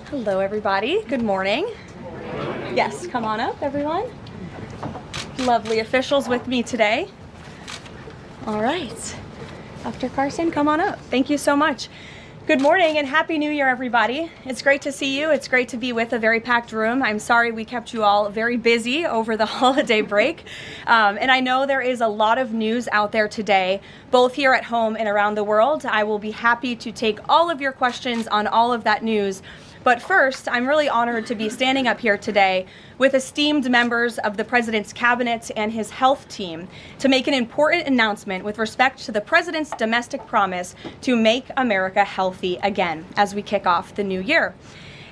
Hello, everybody. Good morning. Yes, come on up, everyone. Lovely officials with me today. All right. Dr. Carson, come on up. Thank you so much. Good morning and Happy New Year, everybody. It's great to see you. It's great to be with a very packed room. I'm sorry we kept you all very busy over the holiday break. And I know there is a lot of news out there today, both here at home and around the world. I will be happy to take all of your questions on all of that news. But first, I'm really honored to be standing up here today with esteemed members of the President's Cabinet and his health team to make an important announcement with respect to the President's domestic promise to make America healthy again as we kick off the new year.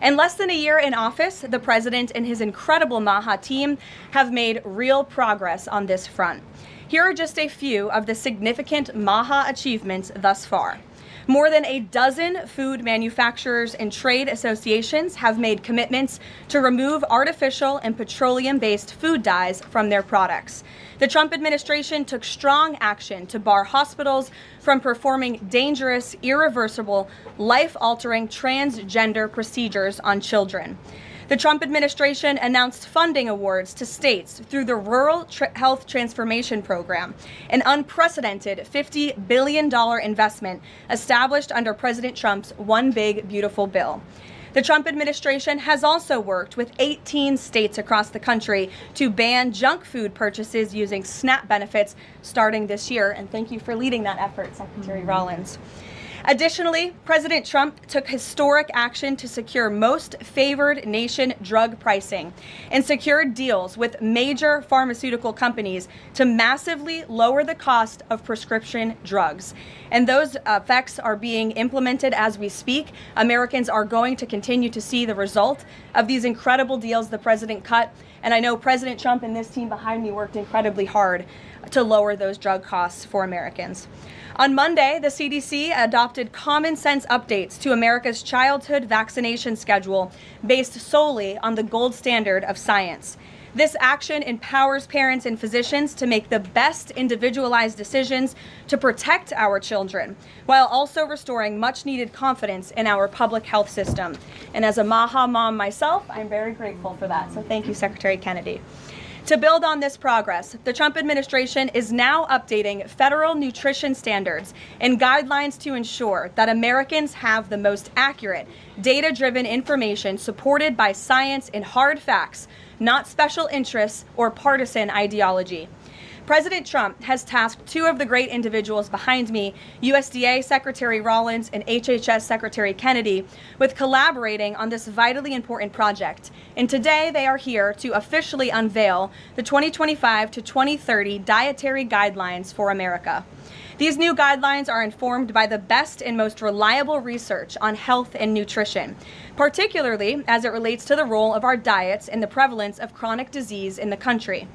In less than a year in office, the President and his incredible MAHA team have made real progress on this front. Here are just a few of the significant MAHA achievements thus far. More than a dozen food manufacturers and trade associations have made commitments to remove artificial and petroleum-based food dyes from their products. The Trump administration took strong action to bar hospitals from performing dangerous, irreversible, life-altering transgender procedures on children. The Trump administration announced funding awards to states through the Rural Health Transformation Program, an unprecedented $50 billion investment established under President Trump's One Big Beautiful Bill. The Trump administration has also worked with 18 states across the country to ban junk food purchases using SNAP benefits starting this year. And thank you for leading that effort, Secretary Rollins. Additionally, President Trump took historic action to secure most favored nation drug pricing and secured deals with major pharmaceutical companies to massively lower the cost of prescription drugs. And those effects are being implemented as we speak. Americans are going to continue to see the result of these incredible deals the president cut. And I know President Trump and this team behind me worked incredibly hard to lower those drug costs for Americans. On Monday, the CDC adopted common sense updates to America's childhood vaccination schedule based solely on the gold standard of science. This action empowers parents and physicians to make the best individualized decisions to protect our children, while also restoring much needed confidence in our public health system. And as a MAHA mom myself, I'm very grateful for that. So thank you, Secretary Kennedy. To build on this progress, the Trump administration is now updating federal nutrition standards and guidelines to ensure that Americans have the most accurate, data-driven information supported by science and hard facts, not special interests or partisan ideology. President Trump has tasked two of the great individuals behind me, USDA Secretary Rollins and HHS Secretary Kennedy, with collaborating on this vitally important project. And today they are here to officially unveil the 2025 to 2030 Dietary Guidelines for America. These new guidelines are informed by the best and most reliable research on health and nutrition, particularly as it relates to the role of our diets and the prevalence of chronic disease in the country.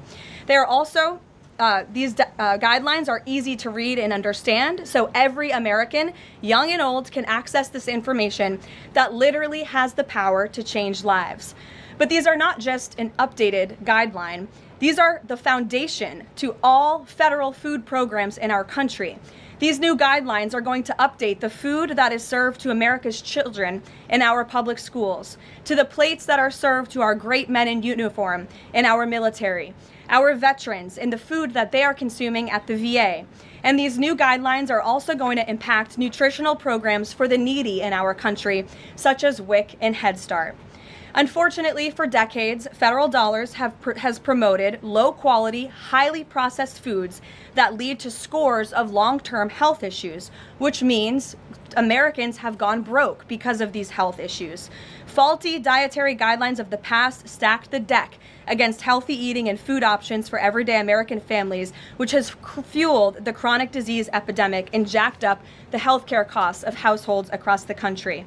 They are also These guidelines are easy to read and understand, so every American, young and old, can access this information that literally has the power to change lives. But these are not just an updated guideline. These are the foundation to all federal food programs in our country. These new guidelines are going to update the food that is served to America's children in our public schools, to the plates that are served to our great men in uniform in our military, our veterans, and the food that they are consuming at the VA. And these new guidelines are also going to impact nutritional programs for the needy in our country, such as WIC and Head Start. Unfortunately, for decades, federal dollars has promoted low-quality, highly processed foods that lead to scores of long-term health issues, which means Americans have gone broke because of these health issues. Faulty dietary guidelines of the past stacked the deck against healthy eating and food options for everyday American families, which has fueled the chronic disease epidemic and jacked up the healthcare costs of households across the country.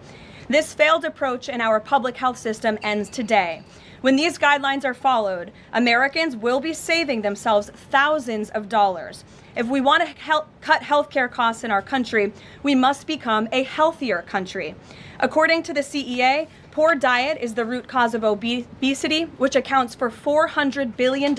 This failed approach in our public health system ends today. When these guidelines are followed, Americans will be saving themselves thousands of dollars. If we want to cut healthcare costs in our country, we must become a healthier country. According to the CEA, poor diet is the root cause of obesity, which accounts for $400 billion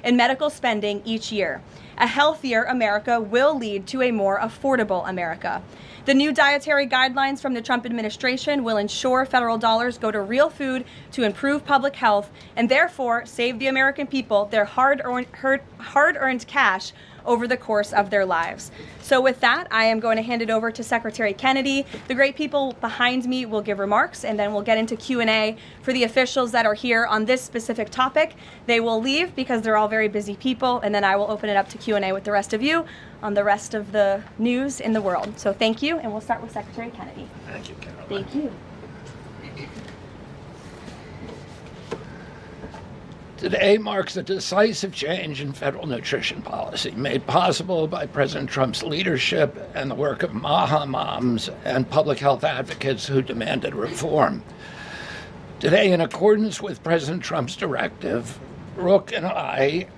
in medical spending each year. A healthier America will lead to a more affordable America. The new dietary guidelines from the Trump administration will ensure federal dollars go to real food to improve public health and therefore save the American people their hard-earned cash over the course of their lives. So with that, I am going to hand it over to Secretary Kennedy. The great people behind me will give remarks, and then we'll get into Q&A for the officials that are here on this specific topic. They will leave because they're all very busy people, and then I will open it up to Q&A with the rest of you on the rest of the news in the world. So thank you, and we'll start with Secretary Kennedy. Thank you, Caroline. Thank you. Today marks a decisive change in federal nutrition policy, made possible by President Trump's leadership and the work of MAHA moms and public health advocates who demanded reform. Today, in accordance with President Trump's directive, Brooke and I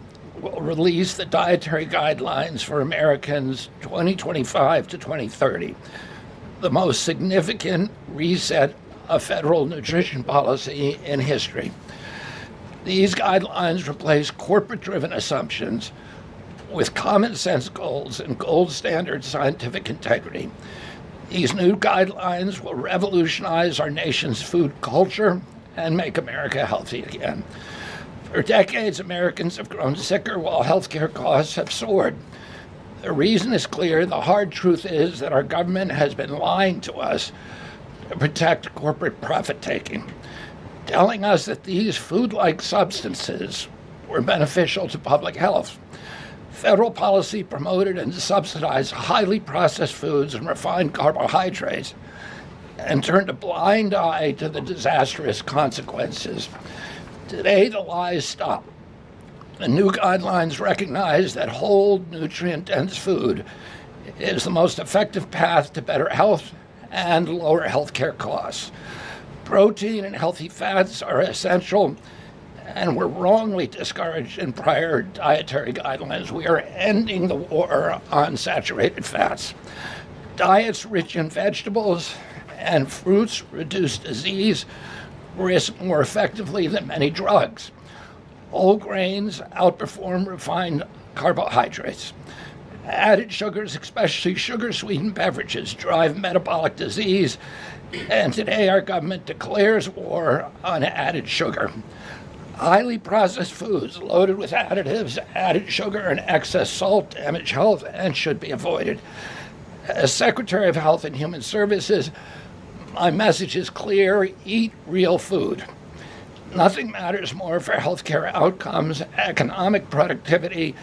will release the dietary guidelines for Americans 2025 to 2030, the most significant reset of federal nutrition policy in history. These guidelines replace corporate-driven assumptions with common sense goals and gold standard scientific integrity. These new guidelines will revolutionize our nation's food culture and make America healthy again. For decades, Americans have grown sicker while healthcare costs have soared. The reason is clear. The hard truth is that our government has been lying to us to protect corporate profit-taking, telling us that these food-like substances were beneficial to public health. Federal policy promoted and subsidized highly processed foods and refined carbohydrates and turned a blind eye to the disastrous consequences. Today, the lies stop. The new guidelines recognize that whole, nutrient-dense food is the most effective path to better health and lower healthcare costs. Protein and healthy fats are essential and were wrongly discouraged in prior dietary guidelines. We are ending the war on saturated fats. Diets rich in vegetables and fruits reduce disease risk more effectively than many drugs. Whole grains outperform refined carbohydrates. Added sugars, especially sugar-sweetened beverages, drive metabolic disease, and today our government declares war on added sugar. Highly processed foods loaded with additives, added sugar, and excess salt damage health and should be avoided. As Secretary of Health and Human Services, my message is clear: eat real food. Nothing matters more for healthcare outcomes, economic productivity,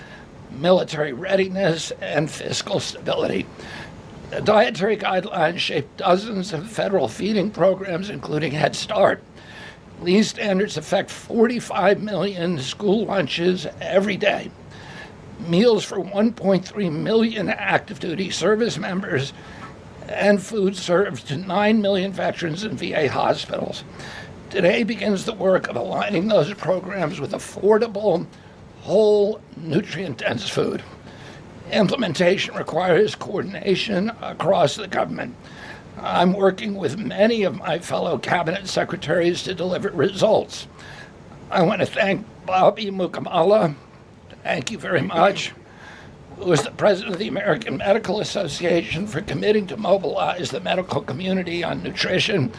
military readiness, and fiscal stability. The dietary guidelines shape dozens of federal feeding programs, including Head Start. These standards affect 45 million school lunches every day, meals for 1.3 million active duty service members, and food served to 9 million veterans in VA hospitals. Today begins the work of aligning those programs with affordable, whole, nutrient-dense food. Implementation requires coordination across the government. I'm working with many of my fellow cabinet secretaries to deliver results. I want to thank Bobby Mukamala, thank you very much, who is the president of the American Medical Association, for committing to mobilize the medical community on nutrition.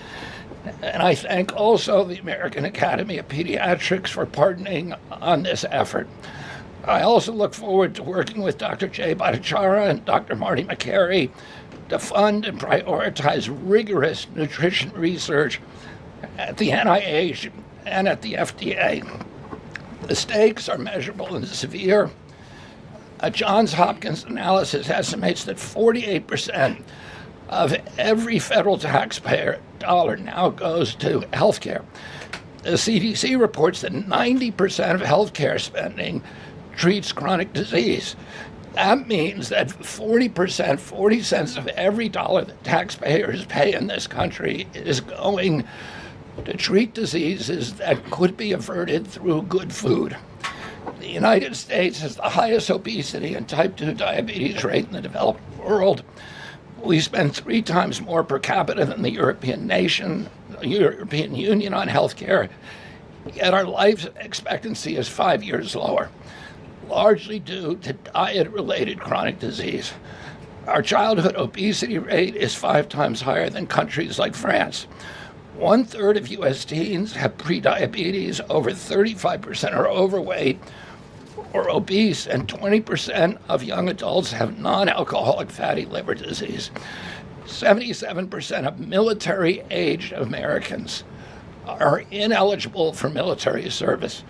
And I thank also the American Academy of Pediatrics for partnering on this effort. I also look forward to working with Dr. Jay Bhattacharya and Dr. Marty McCary to fund and prioritize rigorous nutrition research at the NIH and at the FDA. The stakes are measurable and severe. A Johns Hopkins analysis estimates that 48% of every federal taxpayer dollar now goes to healthcare. The CDC reports that 90% of healthcare spending treats chronic disease. That means that 40%, 40 cents of every dollar that taxpayers pay in this country is going to treat diseases that could be averted through good food. The United States has the highest obesity and type 2 diabetes rate in the developed world. We spend 3 times more per capita than the European Union on health care, yet our life expectancy is 5 years lower, largely due to diet-related chronic disease. Our childhood obesity rate is 5 times higher than countries like France. 1/3 of U.S. teens have prediabetes, over 35% are overweight or obese, and 20% of young adults have non-alcoholic fatty liver disease. 77% of military-aged Americans are ineligible for military service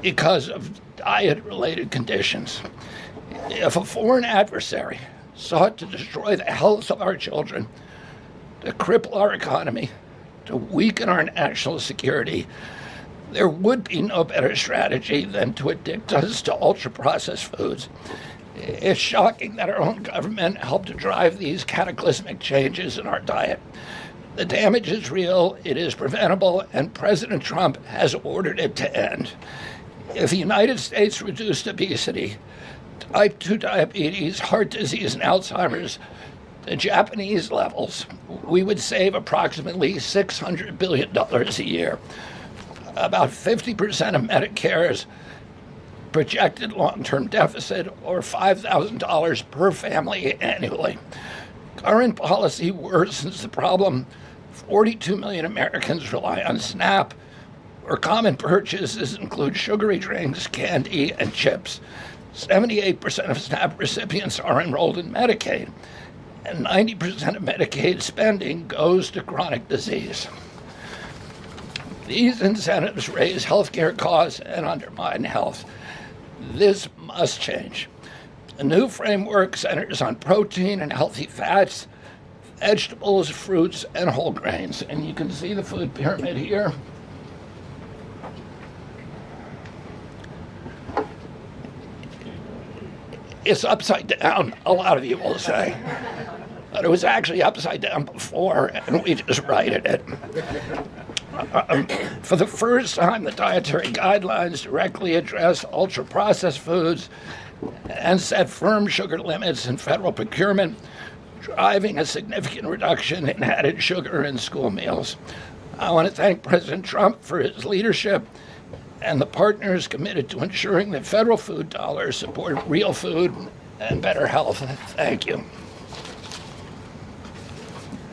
because of diet-related conditions. If a foreign adversary sought to destroy the health of our children, to cripple our economy, to weaken our national security, there would be no better strategy than to addict us to ultra-processed foods. It's shocking that our own government helped to drive these cataclysmic changes in our diet. The damage is real, it is preventable, and President Trump has ordered it to end. If the United States reduced obesity, type 2 diabetes, heart disease, and Alzheimer's to Japanese levels, we would save approximately $600 billion a year. About 50% of Medicare's projected long-term deficit, or $5,000 per family annually. Current policy worsens the problem. 42 million Americans rely on SNAP, where common purchases include sugary drinks, candy, and chips. 78% of SNAP recipients are enrolled in Medicaid, and 90% of Medicaid spending goes to chronic disease. These incentives raise healthcare costs and undermine health. This must change. The new framework centers on protein and healthy fats, vegetables, fruits, and whole grains. And you can see the food pyramid here. It's upside down, a lot of you will say. But it was actually upside down before, and we just righted it. For the first time, the dietary guidelines directly address ultra-processed foods and set firm sugar limits in federal procurement, driving a significant reduction in added sugar in school meals. I want to thank President Trump for his leadership and the partners committed to ensuring that federal food dollars support real food and better health. Thank you.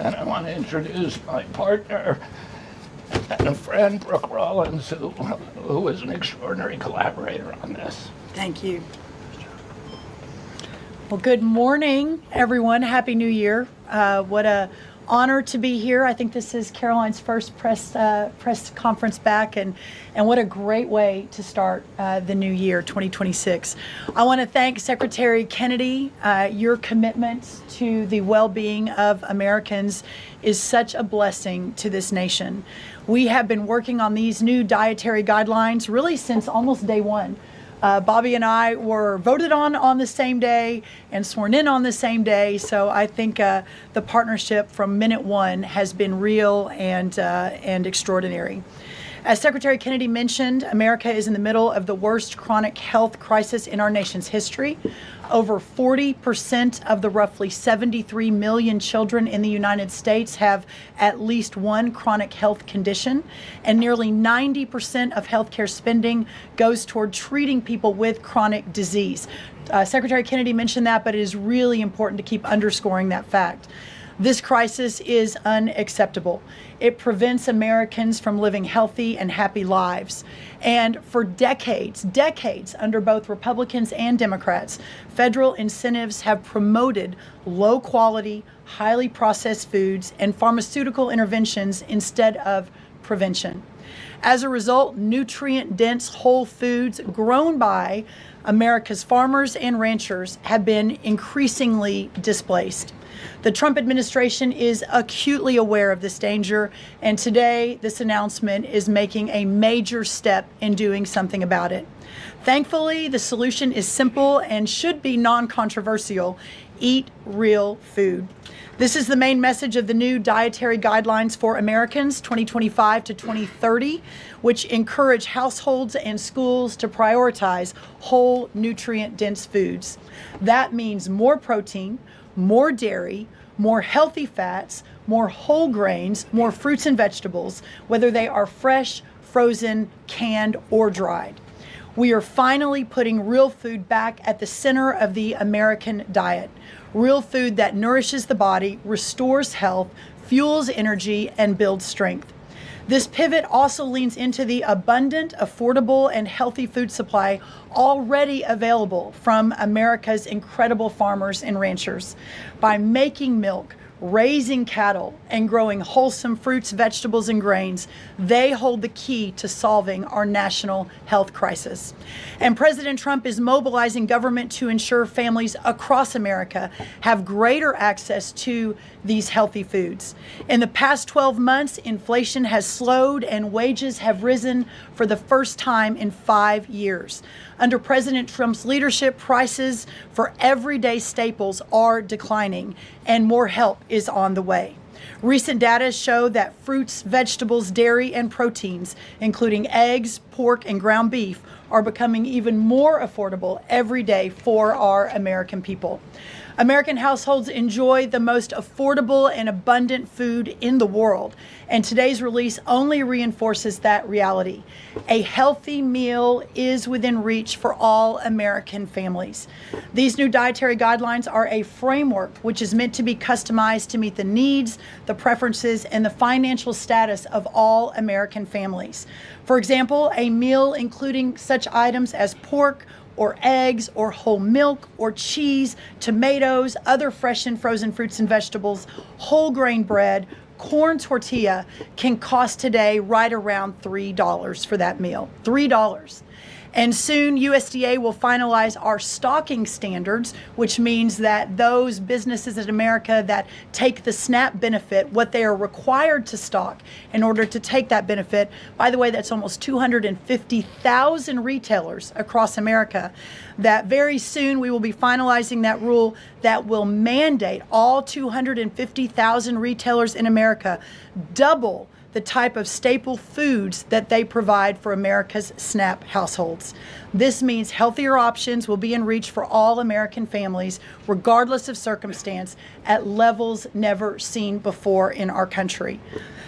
And I want to introduce my partner and a friend, Brooke Rollins, who is an extraordinary collaborator on this. Thank you. Well, good morning, everyone. Happy New Year. What a honor to be here. I think this is Caroline's first press conference back, and what a great way to start the new year, 2026. I want to thank Secretary Kennedy. Your commitment to the well-being of Americans is such a blessing to this nation. We have been working on these new dietary guidelines really since almost day one. Bobby and I were voted on the same day and sworn in on the same day. So I think the partnership from minute one has been real and extraordinary. As Secretary Kennedy mentioned, America is in the middle of the worst chronic health crisis in our nation's history. Over 40% of the roughly 73 million children in the United States have at least one chronic health condition, and nearly 90% of healthcare spending goes toward treating people with chronic disease. Secretary Kennedy mentioned that, but it is really important to keep underscoring that fact. This crisis is unacceptable. It prevents Americans from living healthy and happy lives. And for decades under both Republicans and Democrats, federal incentives have promoted low quality, highly processed foods and pharmaceutical interventions instead of prevention. As a result, nutrient-dense whole foods grown by America's farmers and ranchers have been increasingly displaced. The Trump administration is acutely aware of this danger, and today this announcement is making a major step in doing something about it. Thankfully, the solution is simple and should be non-controversial. Eat real food. This is the main message of the new Dietary Guidelines for Americans 2025 to 2030, which encourage households and schools to prioritize whole, nutrient-dense foods. That means more protein, more dairy, more healthy fats, more whole grains, more fruits and vegetables, whether they are fresh, frozen, canned, or dried. We are finally putting real food back at the center of the American diet. Real food that nourishes the body, restores health, fuels energy, and builds strength. This pivot also leans into the abundant, affordable, and healthy food supply already available from America's incredible farmers and ranchers. By making milk, raising cattle, and growing wholesome fruits, vegetables, and grains, they hold the key to solving our national health crisis. And President Trump is mobilizing government to ensure families across America have greater access to these healthy foods. In the past 12 months, inflation has slowed and wages have risen for the first time in 5 years. Under President Trump's leadership, prices for everyday staples are declining and more help is on the way. Recent data show that fruits, vegetables, dairy, and proteins, including eggs, pork, and ground beef, are becoming even more affordable every day for our American people. American households enjoy the most affordable and abundant food in the world, and today's release only reinforces that reality. A healthy meal is within reach for all American families. These new dietary guidelines are a framework which is meant to be customized to meet the needs, the preferences, and the financial status of all American families. For example, a meal including such items as pork, or eggs, or whole milk, or cheese, tomatoes, other fresh and frozen fruits and vegetables, whole grain bread, corn tortilla can cost today right around $3 for that meal. $3. And soon USDA will finalize our stocking standards, which means that those businesses in America that take the SNAP benefit, what they are required to stock in order to take that benefit, by the way, that's almost 250,000 retailers across America, that very soon we will be finalizing that rule that will mandate all 250,000 retailers in America double the type of staple foods that they provide for America's SNAP households. This means healthier options will be in reach for all American families, regardless of circumstance, at levels never seen before in our country.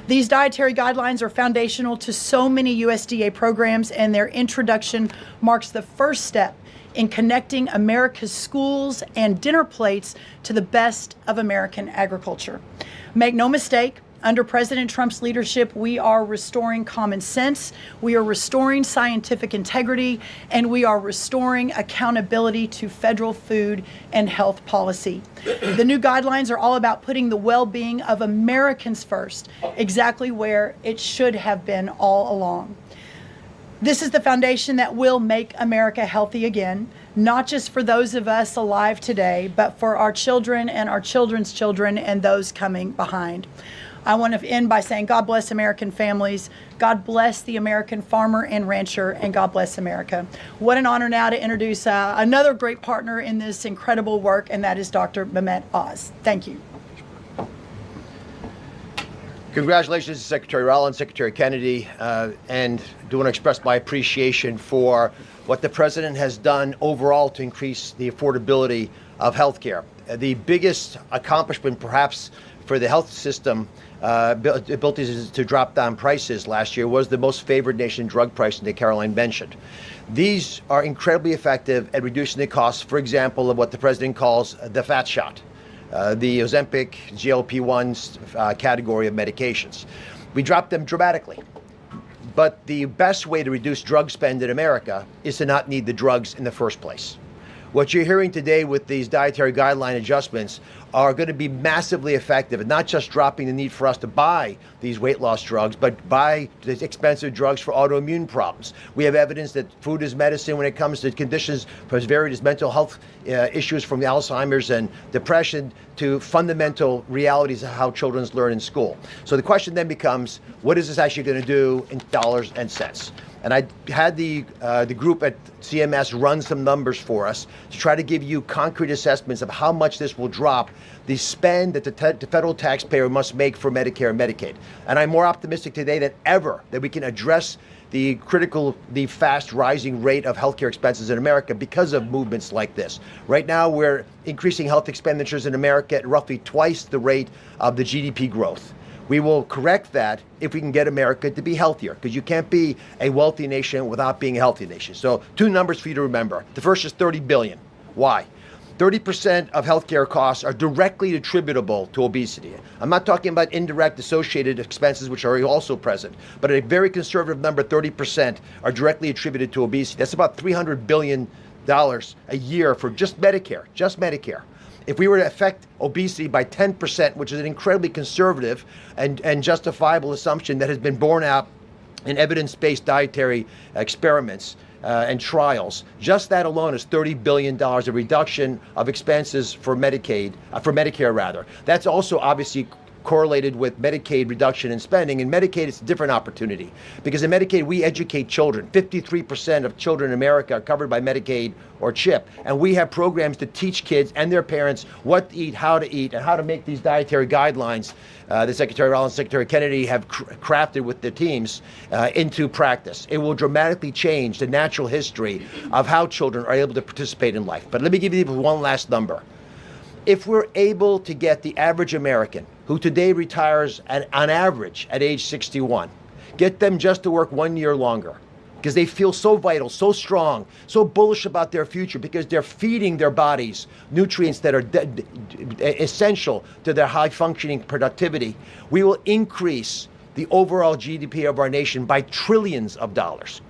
These dietary guidelines are foundational to so many USDA programs, and their introduction marks the first step in connecting America's schools and dinner plates to the best of American agriculture. Make no mistake, under President Trump's leadership, we are restoring common sense, we are restoring scientific integrity, and we are restoring accountability to federal food and health policy. The new guidelines are all about putting the well-being of Americans first, exactly where it should have been all along. This is the foundation that will make America healthy again, not just for those of us alive today, but for our children and our children's children and those coming behind. I want to end by saying God bless American families, God bless the American farmer and rancher, and God bless America. What an honor now to introduce another great partner in this incredible work, and that is Dr. Mehmet Oz. Thank you. Congratulations to Secretary Rollins, Secretary Kennedy, and do want to express my appreciation for what the President has done overall to increase the affordability of health care. The biggest accomplishment perhaps for the health system ability to drop down prices last year was the most favored nation drug pricing that Caroline mentioned. These are incredibly effective at reducing the costs, for example, of what the President calls the fat shot, the Ozempic, GLP-1s category of medications. We dropped them dramatically. But the best way to reduce drug spend in America is to not need the drugs in the first place. What you're hearing today with these dietary guideline adjustments are going to be massively effective, and not just dropping the need for us to buy these weight loss drugs, but buy the expensive drugs for autoimmune problems. We have evidence that food is medicine when it comes to conditions for various mental health issues, from Alzheimer's and depression to fundamental realities of how children learn in school. So the question then becomes, what is this actually going to do in dollars and cents? And I had the group at CMS run some numbers for us to try to give you concrete assessments of how much this will drop the spend that the federal taxpayer must make for Medicare and Medicaid. And I'm more optimistic today than ever that we can address the fast rising rate of healthcare expenses in America because of movements like this. Right now, we're increasing health expenditures in America at roughly twice the rate of the GDP growth. We will correct that if we can get America to be healthier, because you can't be a wealthy nation without being a healthy nation. So 2 numbers for you to remember. The first is $30 billion. Why? 30% of healthcare costs are directly attributable to obesity. I'm not talking about indirect associated expenses, which are also present, but a very conservative number, 30%, are directly attributed to obesity. That's about $300 billion a year for just Medicare, If we were to affect obesity by 10%, which is an incredibly conservative and justifiable assumption that has been borne out in evidence-based dietary experiments and trials, just that alone is $30 billion of reduction of expenses for Medicare rather. That's also obviously correlated with Medicaid reduction in spending. In Medicaid, it's a different opportunity because in Medicaid, we educate children. 53% of children in America are covered by Medicaid or CHIP. And we have programs to teach kids and their parents what to eat, and how to make these dietary guidelines that Secretary Rollins and Secretary Kennedy have crafted with their teams into practice. It will dramatically change the natural history of how children are able to participate in life. But let me give you one last number. If we're able to get the average American, who today retires on average at age 61, get them just to work 1 year longer, because they feel so vital, so strong, so bullish about their future, because they're feeding their bodies nutrients that are essential to their high-functioning productivity, we will increase the overall GDP of our nation by trillions of dollars.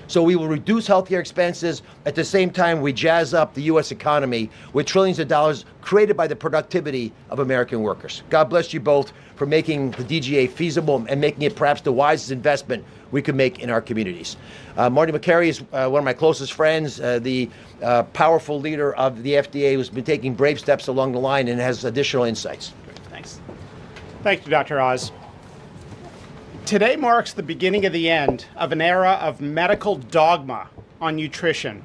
So we will reduce healthcare expenses. At the same time, we jazz up the U.S. economy with trillions of dollars created by the productivity of American workers. God bless you both for making the DGA feasible and making it perhaps the wisest investment we could make in our communities. Marty McCary is one of my closest friends, the powerful leader of the FDA who's been taking brave steps along the line and has additional insights. Thanks. Thank you, Dr. Oz. Today marks the beginning of the end of an era of medical dogma on nutrition.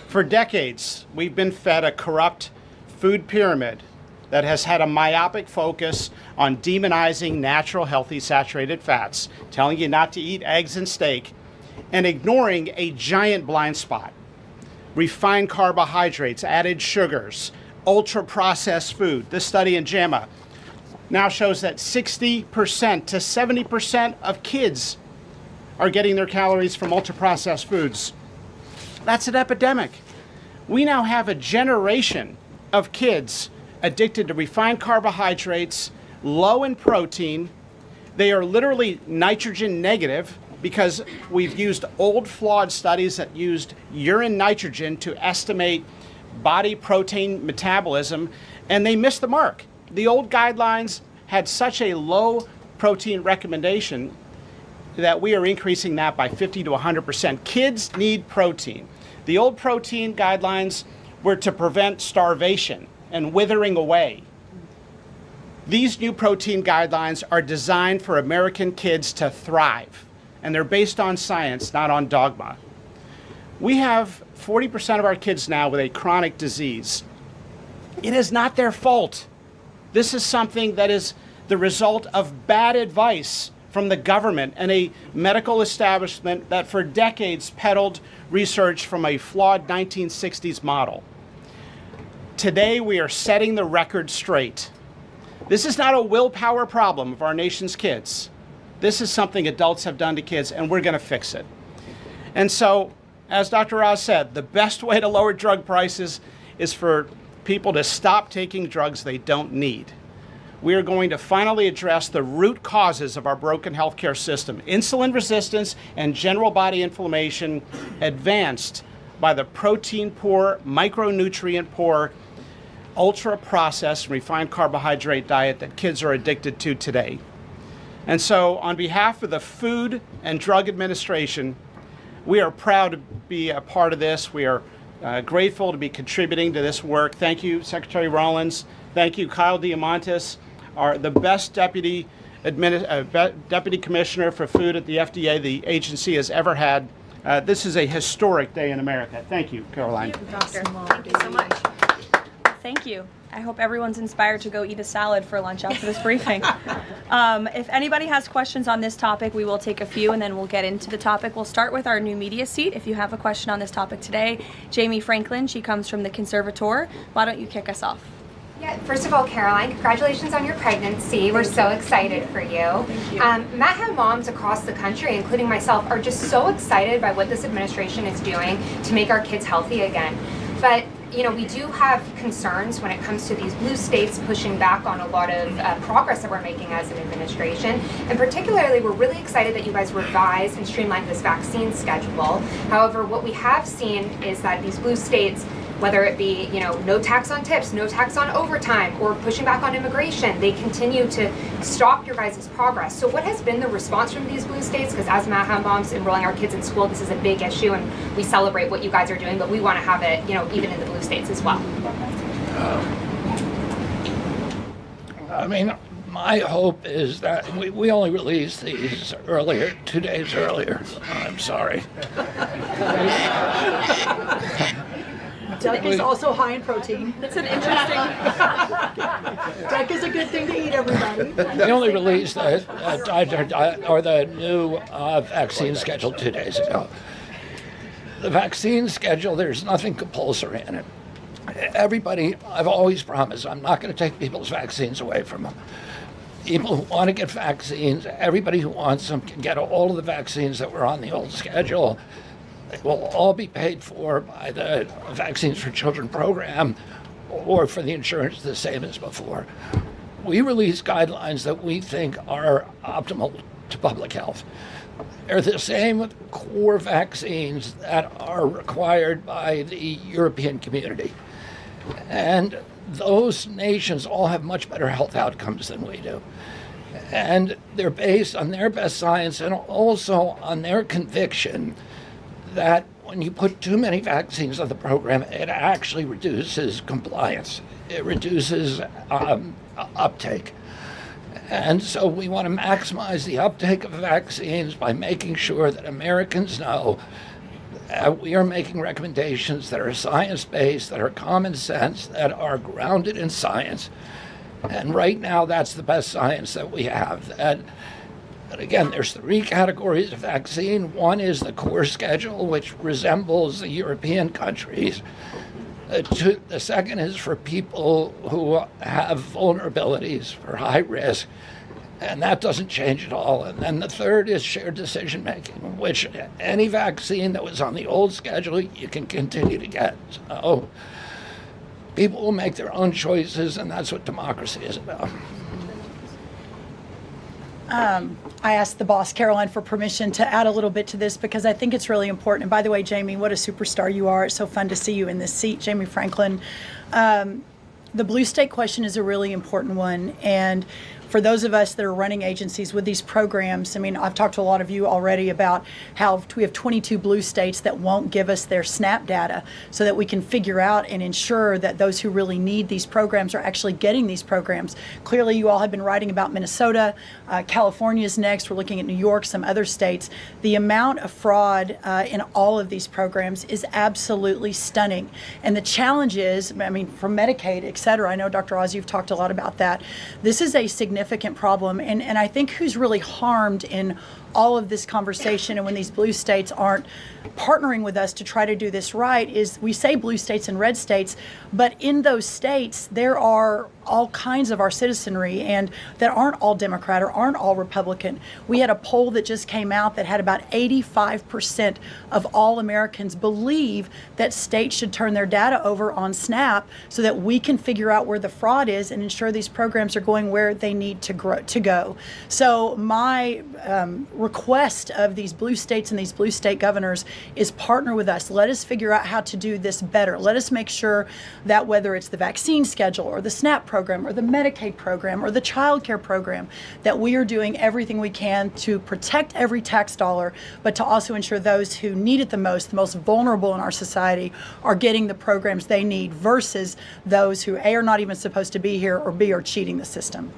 For decades, we've been fed a corrupt food pyramid that has had a myopic focus on demonizing natural, healthy, saturated fats, telling you not to eat eggs and steak, and ignoring a giant blind spot. Refined carbohydrates, added sugars, ultra-processed food. This study in JAMA now shows that 60% to 70% of kids are getting their calories from ultra-processed foods. That's an epidemic. We now have a generation of kids addicted to refined carbohydrates, low in protein. They are literally nitrogen negative because we've used old flawed studies that used urine nitrogen to estimate body protein metabolism, and they missed the mark. The old guidelines had such a low protein recommendation that we are increasing that by 50 to 100%. Kids need protein. The old protein guidelines were to prevent starvation and withering away. These new protein guidelines are designed for American kids to thrive, and they're based on science, not on dogma. We have 40% of our kids now with a chronic disease. It is not their fault. This is something that is the result of bad advice from the government and a medical establishment that for decades peddled research from a flawed 1960s model. Today, we are setting the record straight. This is not a willpower problem of our nation's kids. This is something adults have done to kids, and we're going to fix it. And so, as Dr. Oz said, the best way to lower drug prices is for people to stop taking drugs they don't need. We are going to finally address the root causes of our broken healthcare system: insulin resistance and general body inflammation, advanced by the protein-poor, micronutrient-poor, ultra-processed, refined carbohydrate diet that kids are addicted to today. And so, on behalf of the Food and Drug Administration, we are proud to be a part of this. We are grateful to be contributing to this work. Thank you, Secretary Rollins. Thank you, Kyle Diamantis, the best deputy Deputy Commissioner for Food at the FDA the agency has ever had. This is a historic day in America. Thank you, Caroline. Thank you, Doctor. Thank you so much. Thank you. I hope everyone's inspired to go eat a salad for lunch after this briefing. If anybody has questions on this topic, we will take a few and then we'll get into the topic. We'll start with our new media seat. If you have a question on this topic today, Jamie Franklin, she comes from the Conservator. Why don't you kick us off? Yeah, first of all, Caroline, congratulations on your pregnancy. We're so excited for you. MAHA moms across the country, including myself, are just so excited by what this administration is doing to make our kids healthy again. But you know, we do have concerns when it comes to these blue states pushing back on a lot of progress that we're making as an administration. And particularly, we're really excited that you guys revised and streamlined this vaccine schedule. However, what we have seen is that these blue states, whether it be, you know, no tax on tips, no tax on overtime, or pushing back on immigration, they continue to stop your guys' progress. So what has been the response from these blue states? Because as MAHA moms enrolling our kids in school, this is a big issue, and we celebrate what you guys are doing, but we want to have it, you know, even in the blue states as well. I mean, my hope is that we only released these earlier, 2 days earlier. I'm sorry. Duck is also high in protein. It's an interesting... Duck is a good thing to eat, everybody. We only released the new vaccine schedule 2 days ago. The vaccine schedule, there's nothing compulsory in it. Everybody, I've always promised, I'm not going to take people's vaccines away from them. People who want to get vaccines, everybody who wants them can get all of the vaccines that were on the old schedule. They will all be paid for by the Vaccines for Children program or for the insurance the same as before. We release guidelines that we think are optimal to public health. They're the same with core vaccines that are required by the European community. And those nations all have much better health outcomes than we do. And they're based on their best science and also on their conviction that when you put too many vaccines on the program, it actually reduces compliance. It reduces uptake. And so we want to maximize the uptake of vaccines by making sure that Americans know that we are making recommendations that are science-based, that are common sense, that are grounded in science. And right now, that's the best science that we have. And again, there's 3 categories of vaccine. One is the core schedule, which resembles the European countries. The second is for people who have vulnerabilities, for high risk, and that doesn't change at all. And then the third is shared decision making, which any vaccine that was on the old schedule, you can continue to get. So people will make their own choices, and that's what democracy is about. I asked the boss, Caroline, for permission to add a little bit to this because I think it's really important. And by the way, Jamie, what a superstar you are. It's so fun to see you in this seat, Jamie Franklin. The blue state question is a really important one. And for those of us that are running agencies with these programs, I mean, I've talked to a lot of you already about how we have 22 blue states that won't give us their SNAP data so that we can figure out and ensure that those who really need these programs are actually getting these programs. Clearly, you all have been writing about Minnesota. California is next. We're looking at New York, some other states. The amount of fraud in all of these programs is absolutely stunning. And the challenge is, I mean, from Medicaid, et cetera, I know, Dr. Oz, you've talked a lot about that. This is a significant problem, and I think who's really harmed in all of this conversation and when these blue states aren't partnering with us to try to do this right is we say blue states and red states, but in those states there are all kinds of our citizenry and that aren't all Democrat or aren't all Republican. We had a poll that just came out that had about 85% of all Americans believe that states should turn their data over on SNAP so that we can figure out where the fraud is and ensure these programs are going where they need to go. So my request of these blue states and these blue state governors is partner with us. Let us figure out how to do this better. Let us make sure that whether it's the vaccine schedule or the SNAP program or the Medicaid program or the child care program, that we are doing everything we can to protect every tax dollar, but to also ensure those who need it the most vulnerable in our society, are getting the programs they need versus those who A, are not even supposed to be here, or B, are cheating the system.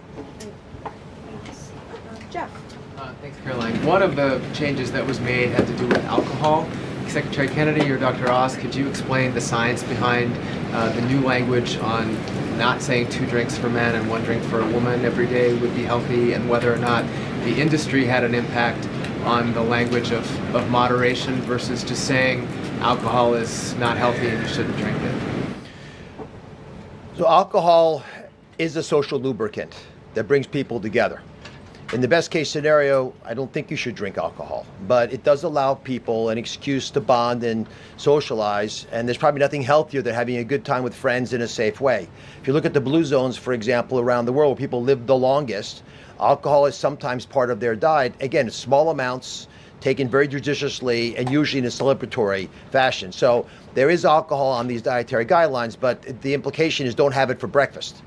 Thanks, Caroline. One of the changes that was made had to do with alcohol. Secretary Kennedy or Dr. Oz, could you explain the science behind the new language on not saying 2 drinks for men and 1 drink for a woman every day would be healthy, and whether or not the industry had an impact on the language of moderation versus just saying alcohol is not healthy and you shouldn't drink it? So alcohol is a social lubricant that brings people together. In the best case scenario, I don't think you should drink alcohol, but it does allow people an excuse to bond and socialize, and there's probably nothing healthier than having a good time with friends in a safe way. If you look at the blue zones, for example, around the world where people live the longest, alcohol is sometimes part of their diet. Again, small amounts, taken very judiciously and usually in a celebratory fashion. So there is alcohol on these dietary guidelines, but the implication is don't have it for breakfast.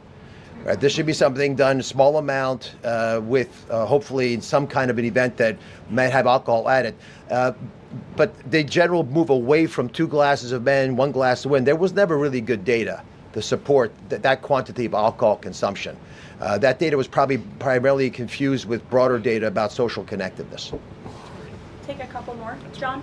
Right, this should be something done in a small amount with hopefully some kind of an event that might have alcohol added. But the general move away from 2 glasses of men, 1 glass of women, there was never really good data to support that quantity of alcohol consumption. That data was probably primarily confused with broader data about social connectedness. Take a couple more. John?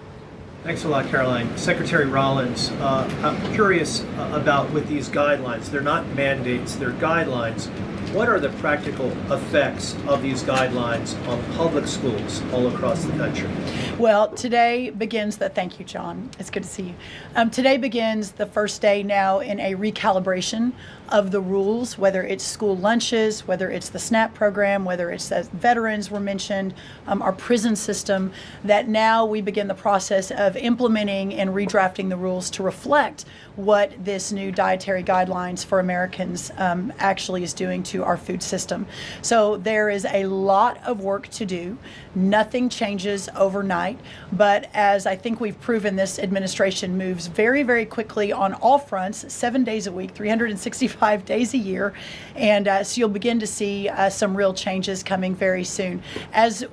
Thanks a lot, Caroline. Secretary Rollins, I'm curious about with these guidelines. They're not mandates, they're guidelines. What are the practical effects of these guidelines on public schools all across the country? Well, today begins thank you, John. It's good to see you. Today begins the first day now in a recalibration of the rules, whether it's school lunches, whether it's the SNAP program, whether it's as veterans were mentioned, our prison system, that now we begin the process of implementing and redrafting the rules to reflect what this new dietary guidelines for Americans actually is doing to our food system. So there is a lot of work to do. Nothing changes overnight, but as I think we've proven, this administration moves very, very quickly on all fronts, 7 days a week, 365 days a year, and so you'll begin to see some real changes coming very soon. As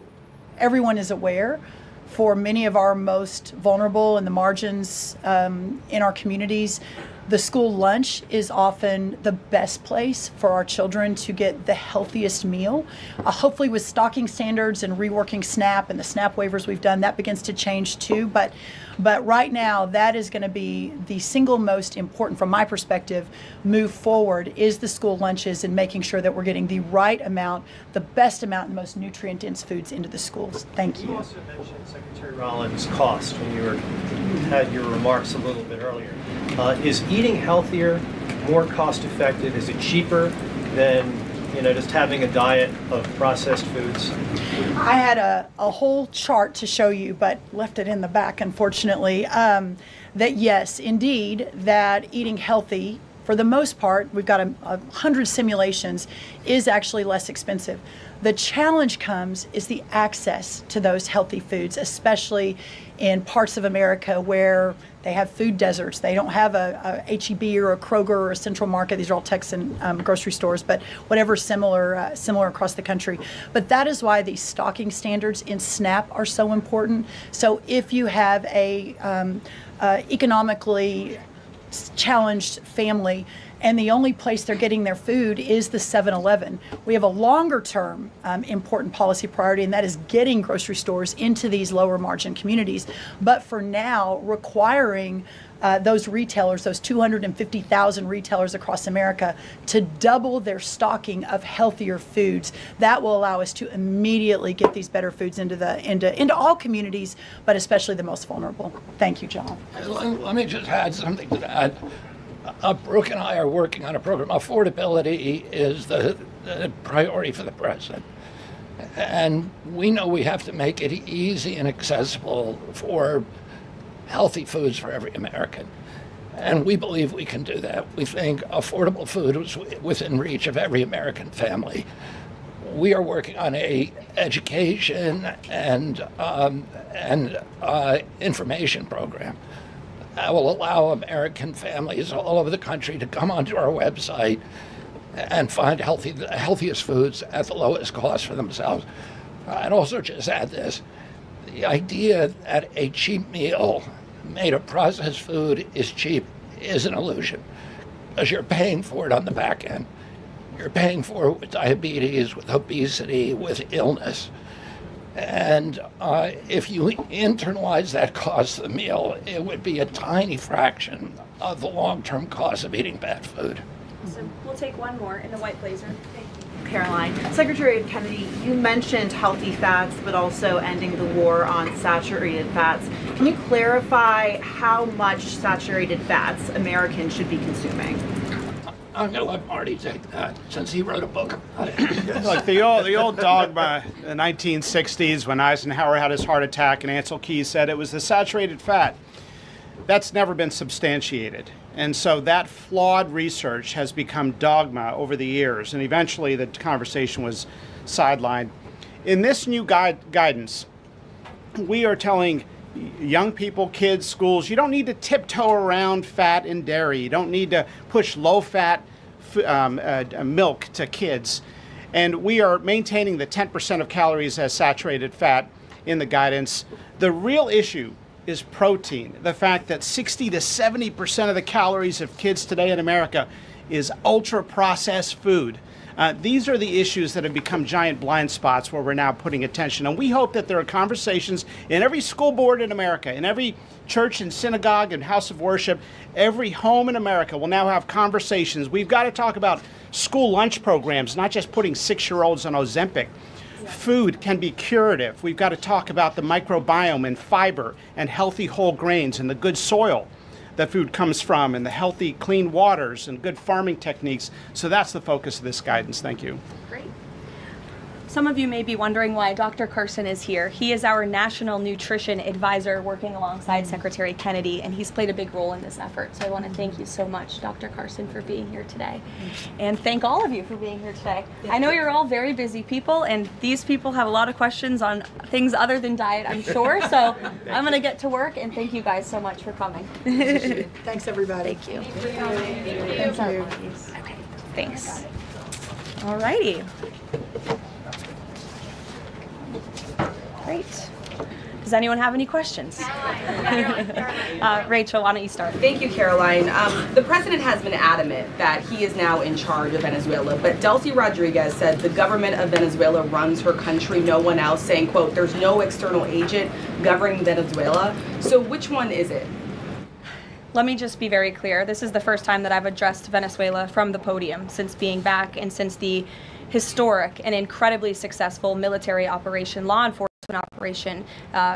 everyone is aware, for many of our most vulnerable in the margins in our communities, the school lunch is often the best place for our children to get the healthiest meal. Hopefully with stocking standards and reworking SNAP and the SNAP waivers we've done, that begins to change too. But right now, that is going to be the single most important, from my perspective, move forward, is the school lunches and making sure that we're getting the right amount, the best amount, and the most nutrient-dense foods into the schools. Thank you. You also mentioned, Secretary Rollins, cost when you had your remarks a little bit earlier. Is eating healthier more cost-effective? Is it cheaper than just having a diet of processed foods? I had a whole chart to show you, but left it in the back, unfortunately, that yes, indeed, that eating healthy, for the most part, we've got 100 simulations, is actually less expensive. The challenge is the access to those healthy foods, especially in parts of America where they have food deserts. They don't have a H-E-B or a Kroger or a Central Market. These are all Texan grocery stores, but whatever similar across the country. But that is why these stocking standards in SNAP are so important. So if you have a economically challenged family and the only place they're getting their food is the 7-Eleven, we have a longer term important policy priority, and that is getting grocery stores into these lower margin communities. But for now, requiring those retailers, those 250,000 retailers across America, to double their stocking of healthier foods, that will allow us to immediately get these better foods into all communities, but especially the most vulnerable. Thank you, John. Let me just add something to that. Brooke and I are working on a program. Affordability is the priority for the president. And we know we have to make it easy and accessible for healthy foods for every American. And we believe we can do that. We think affordable food is within reach of every American family. We are working on a education and information program that will allow American families all over the country to come onto our website and find the healthiest foods at the lowest cost for themselves. I'd also just add this. The idea that a cheap meal made of processed food is cheap is an illusion, because you're paying for it on the back end. You're paying for it with diabetes, with obesity, with illness. And if you internalize that cost of the meal, it would be a tiny fraction of the long-term cost of eating bad food. So we'll take one more in the white blazer. Thank you. Caroline. Secretary Kennedy, you mentioned healthy fats, but also ending the war on saturated fats. Can you clarify how much saturated fats Americans should be consuming? I'm going to let Marty take that, since he wrote a book about it. Look, the old dogma in the 1960s when Eisenhower had his heart attack and Ancel Keys said it was the saturated fat. That's never been substantiated. And so that flawed research has become dogma over the years, and eventually the conversation was sidelined. In this new guidance, we are telling young people, kids, schools, you don't need to tiptoe around fat and dairy. You don't need to push low-fat milk to kids. And we are maintaining the 10% of calories as saturated fat in the guidance. The real issue is protein. The fact that 60 to 70% of the calories of kids today in America is ultra-processed food. These are the issues that have become giant blind spots where we're now putting attention. And we hope that there are conversations in every school board in America, in every church and synagogue and house of worship, every home in America will now have conversations. We've got to talk about school lunch programs, not just putting 6-year-olds on Ozempic. Food can be curative. We've got to talk about the microbiome and fiber and healthy whole grains and the good soil that food comes from and the healthy, clean waters and good farming techniques. So that's the focus of this guidance. Thank you. Great. Some of you may be wondering why Dr. Carson is here. He is our National Nutrition Advisor working alongside Secretary Kennedy, and he's played a big role in this effort. So I want to thank you so much, Dr. Carson, for being here today. And thank all of you for being here today. I know you're all very busy people, and these people have a lot of questions on things other than diet, I'm sure. So I'm going to get to work, and thank you guys so much for coming. Thanks, everybody. Thank you. Thank you. Okay, thanks. All righty. Great. Does anyone have any questions? Rachel, why don't you start? Thank you, Caroline. The president has been adamant that he is now in charge of Venezuela, but Delcy Rodriguez said the government of Venezuela runs her country, no one else, saying, quote, there's no external agent governing Venezuela. So which one is it? Let me just be very clear. This is the first time that I've addressed Venezuela from the podium since being back and since the historic and incredibly successful military operation, law enforcement operation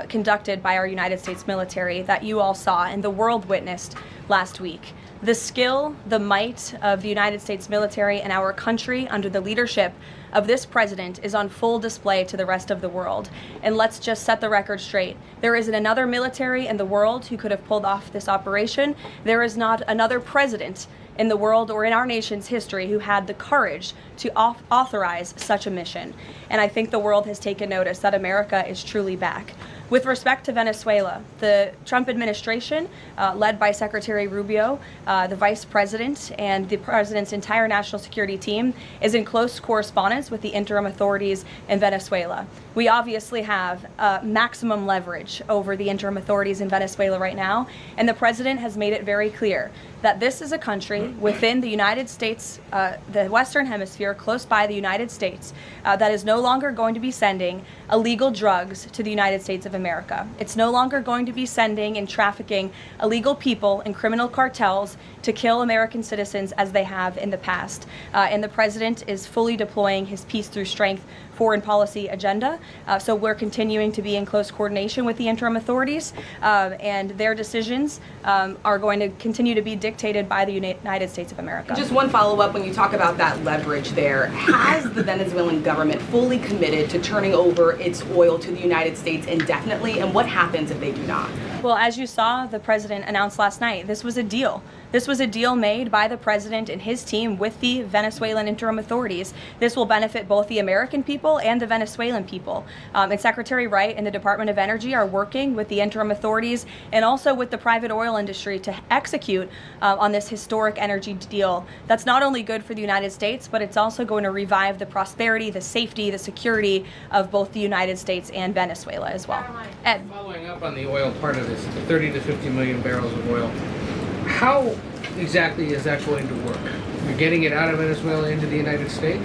conducted by our United States military that you all saw and the world witnessed last week. The skill, the might of the United States military and our country under the leadership of this president is on full display to the rest of the world. And let's just set the record straight. There isn't another military in the world who could have pulled off this operation. There is not another president in the world or in our nation's history who had the courage to authorize such a mission. And I think the world has taken notice that America is truly back. With respect to Venezuela, the Trump administration, led by Secretary Rubio, the vice president, and the president's entire national security team, is in close correspondence with the interim authorities in Venezuela. We obviously have maximum leverage over the interim authorities in Venezuela right now, and the president has made it very clear that this is a country within the United States, the Western Hemisphere, close by the United States, that is no longer going to be sending illegal drugs to the United States of America. It's no longer going to be sending and trafficking illegal people and criminal cartels to kill American citizens as they have in the past. And the president is fully deploying his peace through strength foreign policy agenda. So we're continuing to be in close coordination with the interim authorities, and their decisions are going to continue to be dictated by the United States of America. Just one follow-up, when you talk about that leverage there, has the Venezuelan government fully committed to turning over its oil to the United States indefinitely, and what happens if they do not? Well, as you saw, the president announced last night, this was a deal. This was a deal made by the president and his team with the Venezuelan interim authorities. This will benefit both the American people and the Venezuelan people. And Secretary Wright and the Department of Energy are working with the interim authorities and also with the private oil industry to execute on this historic energy deal. That's not only good for the United States, but it's also going to revive the prosperity, the safety, the security of both the United States and Venezuela as well. Ed. Following up on the oil part of this, the 30 to 50 million barrels of oil, how exactly is that going to work? You're getting it out of Venezuela into the United States?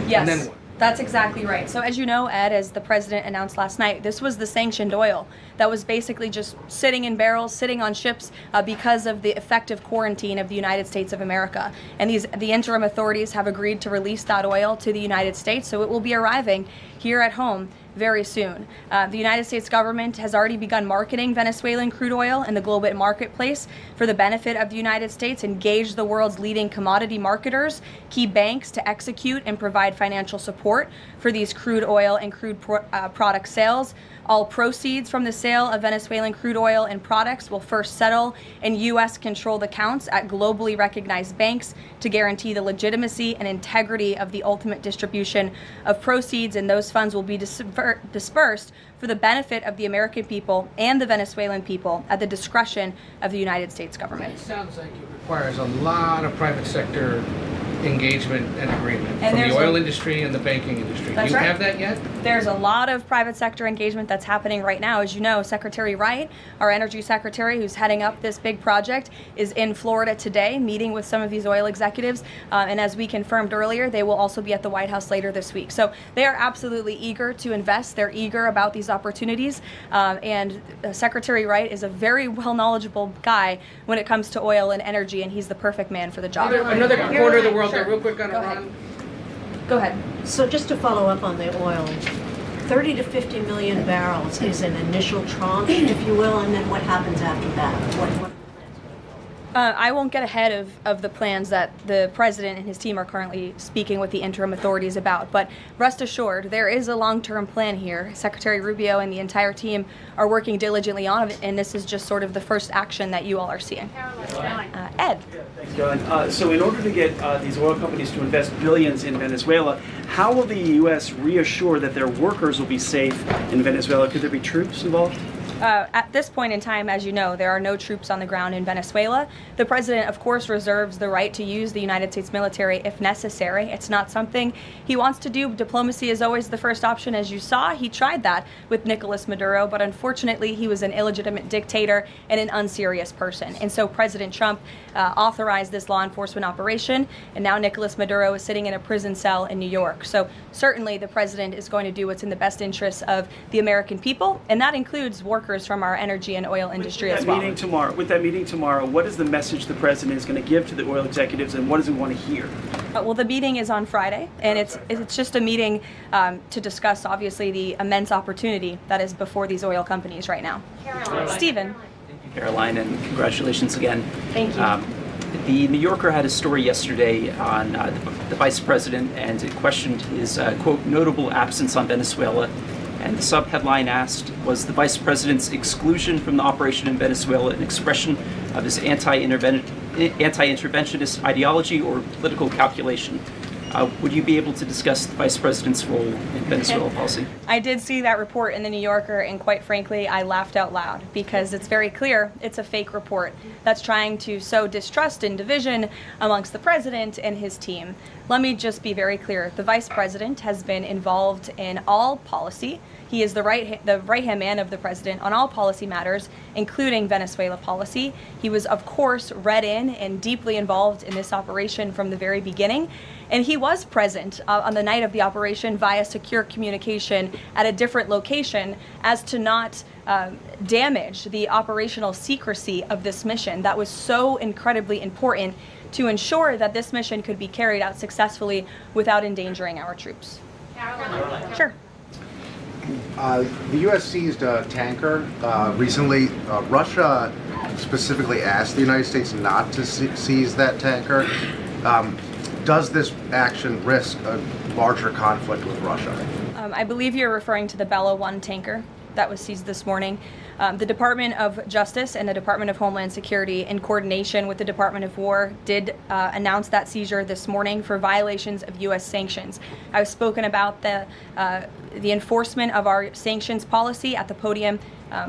Yes. And then what? That's exactly right. So as you know, Ed, as the president announced last night, this was the sanctioned oil that was basically just sitting in barrels, sitting on ships because of the effective quarantine of the United States of America. And the interim authorities have agreed to release that oil to the United States, so it will be arriving here at home very soon. The United States government has already begun marketing Venezuelan crude oil in the global marketplace for the benefit of the United States, engaged the world's leading commodity marketers, key banks to execute and provide financial support for these crude oil and crude product sales. All proceeds from the sale of Venezuelan crude oil and products will first settle in U.S.-controlled accounts at globally recognized banks to guarantee the legitimacy and integrity of the ultimate distribution of proceeds, and those funds will be dispersed for the benefit of the American people and the Venezuelan people at the discretion of the United States government. It sounds like it requires a lot of private sector engagement and agreement from the oil industry and the banking industry. Do you have that yet? There's a lot of private sector engagement that's happening right now. As you know, Secretary Wright, our energy secretary who's heading up this big project, is in Florida today meeting with some of these oil executives. And as we confirmed earlier, they will also be at the White House later this week. So they are absolutely eager to invest. They're eager about these opportunities. And Secretary Wright is a very well knowledgeable guy when it comes to oil and energy, and he's the perfect man for the job. Another corner of the world that real quick on Iran. Go ahead. So just to follow up on the oil, 30 to 50 million barrels is an initial tranche, if you will, and then what happens after that? What I won't get ahead of the plans that the president and his team are currently speaking with the interim authorities about, but rest assured, there is a long-term plan here. Secretary Rubio and the entire team are working diligently on it, and this is just sort of the first action that you all are seeing. Ed. Thanks, Caroline. So in order to get these oil companies to invest billions in Venezuela, how will the U.S. reassure that their workers will be safe in Venezuela? Could there be troops involved? At this point in time, as you know, there are no troops on the ground in Venezuela. The president, of course, reserves the right to use the United States military if necessary. It's not something he wants to do. Diplomacy is always the first option, as you saw. He tried that with Nicolas Maduro, but unfortunately, he was an illegitimate dictator and an unserious person. And so President Trump authorized this law enforcement operation, and now Nicolas Maduro is sitting in a prison cell in New York. So certainly the president is going to do what's in the best interests of the American people, and that includes workers from our energy and oil industry as well. With that meeting tomorrow, what is the message the president is going to give to the oil executives, and what does he want to hear? Well, the meeting is on Friday, and it's just a meeting to discuss, obviously, the immense opportunity that is before these oil companies right now. Stephen. Thank you, Caroline, and congratulations again. Thank you. The New Yorker had a story yesterday on the vice president, and it questioned his, quote, notable absence on Venezuela. And the sub-headline asked, was the vice president's exclusion from the operation in Venezuela an expression of his anti-interventionist ideology or political calculation? Would you be able to discuss the vice president's role in Venezuela policy? I did see that report in the New Yorker, and quite frankly, I laughed out loud because it's very clear it's a fake report that's trying to sow distrust and division amongst the president and his team. Let me just be very clear. The vice president has been involved in all policy. He is the right-hand man of the president on all policy matters, including Venezuela policy. He was, of course, read in and deeply involved in this operation from the very beginning. And he was present on the night of the operation via secure communication at a different location as to not damage the operational secrecy of this mission that was so incredibly important to ensure that this mission could be carried out successfully without endangering our troops. Sure. The U.S. seized a tanker recently. Russia specifically asked the United States not to seize that tanker. Does this action risk a larger conflict with Russia? I believe you're referring to the Bella 1 tanker that was seized this morning. The Department of Justice and the Department of Homeland Security, in coordination with the Department of War, did announce that seizure this morning for violations of U.S. sanctions. I've spoken about the enforcement of our sanctions policy at the podium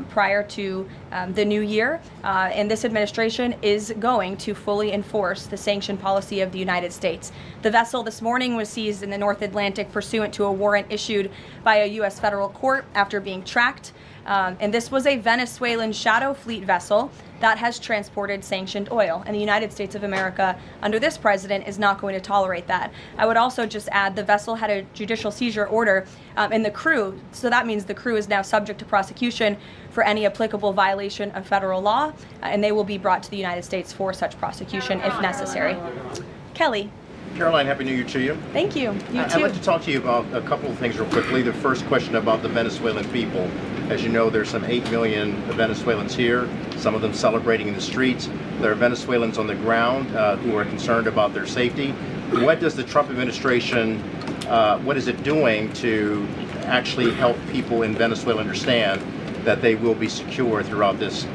prior to the new year, and this administration is going to fully enforce the sanction policy of the United States. The vessel this morning was seized in the North Atlantic pursuant to a warrant issued by a U.S. federal court after being tracked And this was a Venezuelan shadow fleet vessel that has transported sanctioned oil. And the United States of America, under this president, is not going to tolerate that. I would also just add the vessel had a judicial seizure order and the crew, so that means the crew is now subject to prosecution for any applicable violation of federal law, and they will be brought to the United States for such prosecution if necessary. Kelly. Caroline, Happy New Year to you. Thank you. You I'd too. like to talk to you about a couple of things real quickly. The first question about the Venezuelan people. As you know, there's some 8 million Venezuelans here, some of them celebrating in the streets. There are Venezuelans on the ground who are concerned about their safety. What does the Trump administration, what is it doing to actually help people in Venezuela understand that they will be secure throughout this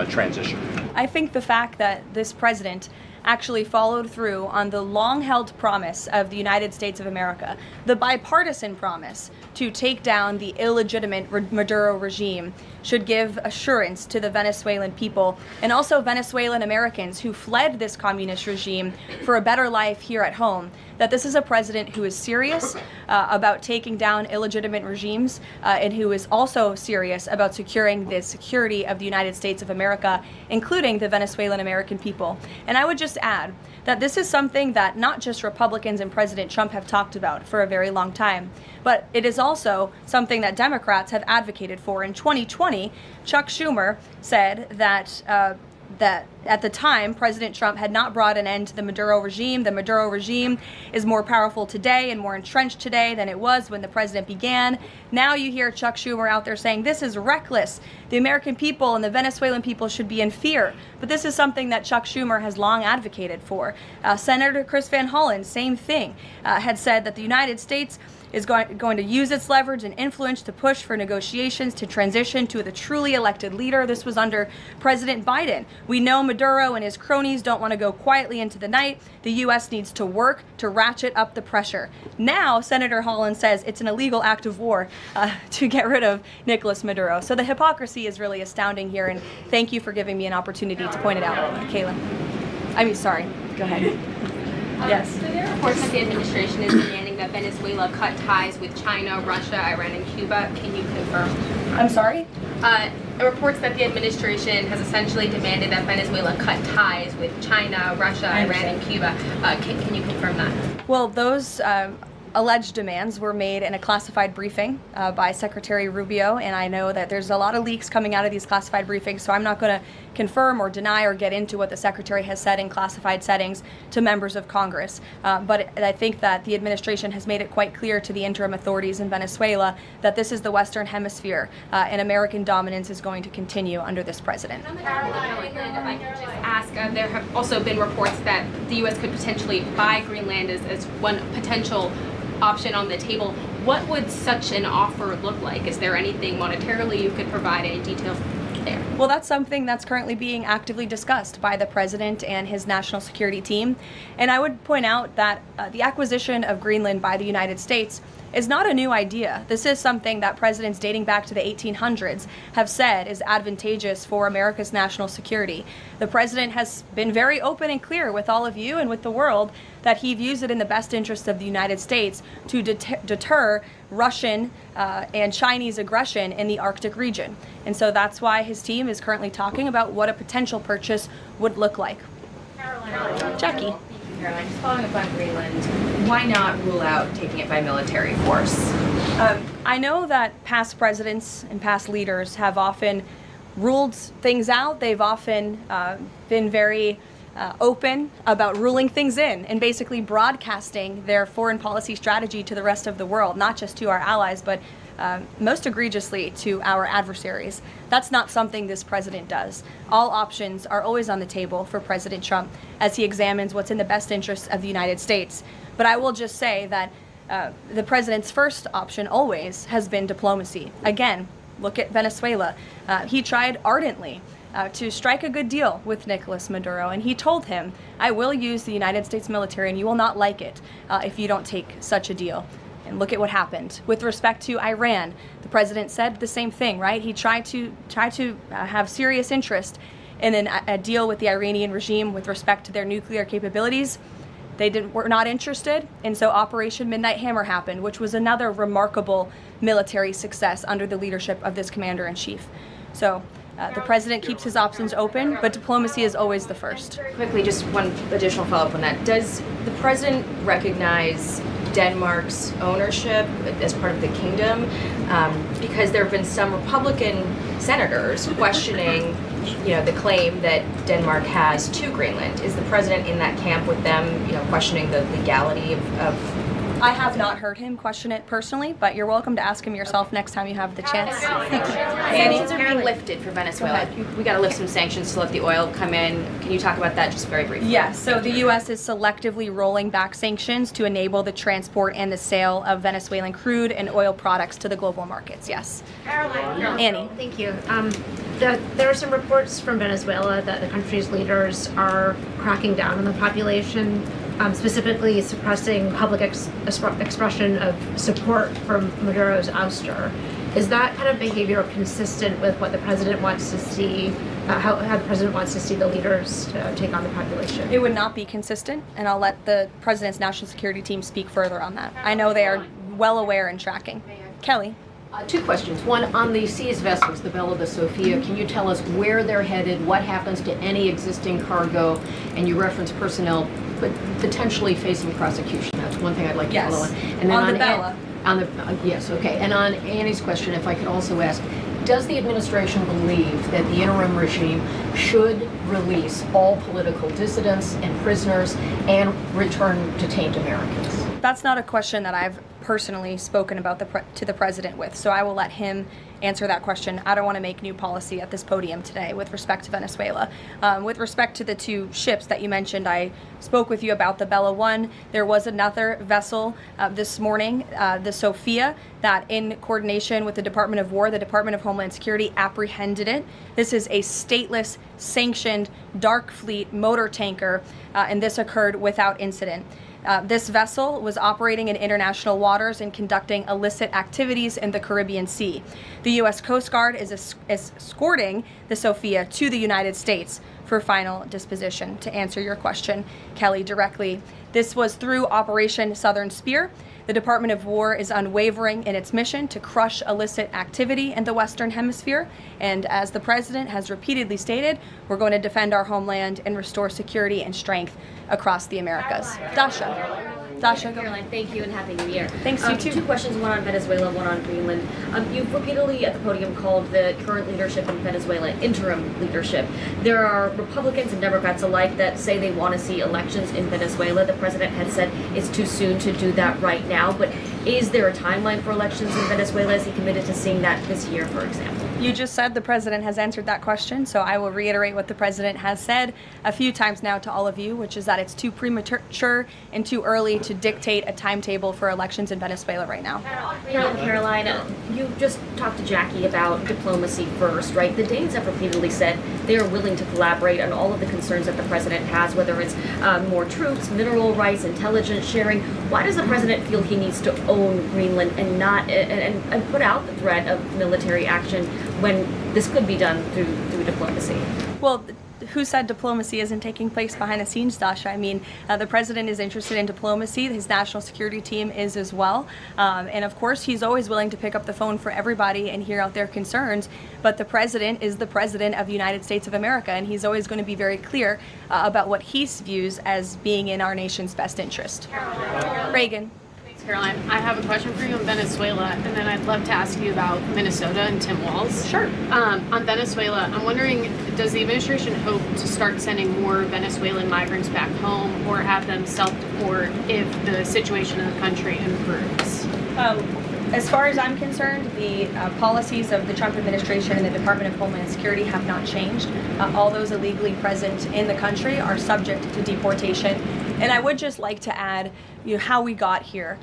transition? I think the fact that this president actually followed through on the long-held promise of the United States of America, the bipartisan promise to take down the illegitimate Maduro regime, should give assurance to the Venezuelan people and also Venezuelan Americans who fled this communist regime for a better life here at home, that this is a president who is serious about taking down illegitimate regimes and who is also serious about securing the security of the United States of America, including the Venezuelan American people. And I would just add that this is something that not just Republicans and President Trump have talked about for a very long time, but it is also something that Democrats have advocated for. In 2020, Chuck Schumer said that that at the time, President Trump had not brought an end to the Maduro regime. The Maduro regime is more powerful today and more entrenched today than it was when the president began. Now you hear Chuck Schumer out there saying this is reckless. The American people and the Venezuelan people should be in fear. But this is something that Chuck Schumer has long advocated for. Senator Chris Van Hollen, same thing, had said that the United States is going to use its leverage and influence to push for negotiations to transition to the truly elected leader. This was under President Biden. We know Maduro and his cronies don't want to go quietly into the night. The U.S. needs to work to ratchet up the pressure. Now, Senator Holland says it's an illegal act of war to get rid of Nicolas Maduro. So the hypocrisy is really astounding here, and thank you for giving me an opportunity to point it out, Kayla. I mean, sorry. Go ahead. Yes. So there are reports that the administration is demanding that Venezuela cut ties with China, Russia, Iran, and Cuba. Can you confirm? I'm sorry? Reports that the administration has essentially demanded that Venezuela cut ties with China, Russia, Iran, and Cuba. Can you confirm that? Well, those alleged demands were made in a classified briefing by Secretary Rubio, and I know that there's a lot of leaks coming out of these classified briefings, so I'm not going to confirm or deny or get into what the Secretary has said in classified settings to members of Congress. But I think that the administration has made it quite clear to the interim authorities in Venezuela that this is the Western Hemisphere, and American dominance is going to continue under this president. If I could just ask, there have also been reports that the U.S. could potentially buy Greenland as one potential option on the table. What would such an offer look like? Is there anything monetarily you could provide, any details there? Well, that's something that's currently being actively discussed by the president and his national security team. And I would point out that the acquisition of Greenland by the United States is not a new idea. This is something that presidents dating back to the 1800s have said is advantageous for America's national security. The president has been very open and clear with all of you and with the world that he views it in the best interest of the United States to deter Russian and Chinese aggression in the Arctic region. And so that's why his team is currently talking about what a potential purchase would look like. Jackie. Caroline, just following up on Greenland, why not rule out taking it by military force? I know that past presidents and past leaders have often ruled things out. They've often been very open about ruling things in and basically broadcasting their foreign policy strategy to the rest of the world, not just to our allies, but most egregiously to our adversaries. That's not something this president does. All options are always on the table for President Trump as he examines what's in the best interests of the United States. But I will just say that the president's first option always has been diplomacy. Again, look at Venezuela. He tried ardently to strike a good deal with Nicolas Maduro, and he told him, I will use the United States military and you will not like it if you don't take such a deal. And look at what happened. With respect to Iran, the president said the same thing, right? He tried to have serious interest in a deal with the Iranian regime with respect to their nuclear capabilities. were not interested, and so Operation Midnight Hammer happened, which was another remarkable military success under the leadership of this commander-in-chief. So the president keeps his options open, but diplomacy is always the first. Quickly, just one additional follow-up on that. Does the president recognize Denmark's ownership as part of the kingdom? Because there have been some Republican senators questioning, the claim that Denmark has to Greenland. Is the president in that camp with them, questioning the legality of I have not heard him question it personally, but you're welcome to ask him yourself next time you have the chance. Sanctions are being lifted for Venezuela. We got to lift some sanctions to let the oil come in. Can you talk about that just very briefly? Yes, so the U.S. is selectively rolling back sanctions to enable the transport and the sale of Venezuelan crude and oil products to the global markets, yes. Caroline. Annie. Thank you. There are some reports from Venezuela that the country's leaders are cracking down on the population, specifically suppressing public expression of support for Maduro's ouster. Is that kind of behavior consistent with what the president wants to see, how the president wants to see the leaders take on the population? It would not be consistent, and I'll let the president's national security team speak further on that. I know they are well aware and tracking. Kelly. Two questions. One, on the seized vessels, the Bella, the Sophia, can you tell us where they're headed, what happens to any existing cargo, and you reference personnel but potentially facing prosecution? That's one thing I'd like to follow on. And then on the Bella. Yes, okay. And on Annie's question, if I could also ask, does the administration believe that the interim regime should release all political dissidents and prisoners and return detained Americans? That's not a question that I've personally spoken about to the president with, so I will let him answer that question. I don't want to make new policy at this podium today with respect to Venezuela. With respect to the two ships that you mentioned, I spoke with you about the Bella 1. There was another vessel this morning, the Sophia, that in coordination with the Department of War, the Department of Homeland Security apprehended it. This is a stateless, sanctioned, dark fleet motor tanker, and this occurred without incident. This vessel was operating in international waters and conducting illicit activities in the Caribbean Sea. The U.S. Coast Guard is escorting the Sophia to the United States for final disposition. To answer your question, Kelly, directly, this was through Operation Southern Spear. The Department of War is unwavering in its mission to crush illicit activity in the Western Hemisphere. And as the President has repeatedly stated, we're going to defend our homeland and restore security and strength across the Americas. Dasha. Dasha, Caroline, thank you and Happy New Year. Thanks, you too. Two questions, one on Venezuela, one on Greenland. You've repeatedly at the podium called the current leadership in Venezuela interim leadership. There are Republicans and Democrats alike that say they want to see elections in Venezuela. The president had said it's too soon to do that right now, but is there a timeline for elections in Venezuela? Is he committed to seeing that this year, for example? You just said the president has answered that question, so I will reiterate what the president has said a few times now to all of you, which is that it's too premature and too early to dictate a timetable for elections in Venezuela right now. Caroline, you just talked to Jackie about diplomacy first, right? The Danes have repeatedly said they are willing to collaborate on all of the concerns that the president has, whether it's more troops, mineral rights, intelligence sharing. Why does the president feel he needs to own Greenland and not and put out the threat of military action when this could be done through diplomacy? Well, who said diplomacy isn't taking place behind the scenes, Dasha? I mean, the president is interested in diplomacy. His national security team is as well. And of course, he's always willing to pick up the phone for everybody and hear out their concerns. But the president is the president of the United States of America, and he's always going to be very clear about what he views as being in our nation's best interest. Reagan. Caroline, I have a question for you on Venezuela, and then I'd love to ask you about Minnesota and Tim Walz. Sure. On Venezuela, I'm wondering, does the administration hope to start sending more Venezuelan migrants back home or have them self-deport if the situation in the country improves? As far as I'm concerned, the policies of the Trump administration and the Department of Homeland Security have not changed. All those illegally present in the country are subject to deportation. And I would just like to add, how we got here.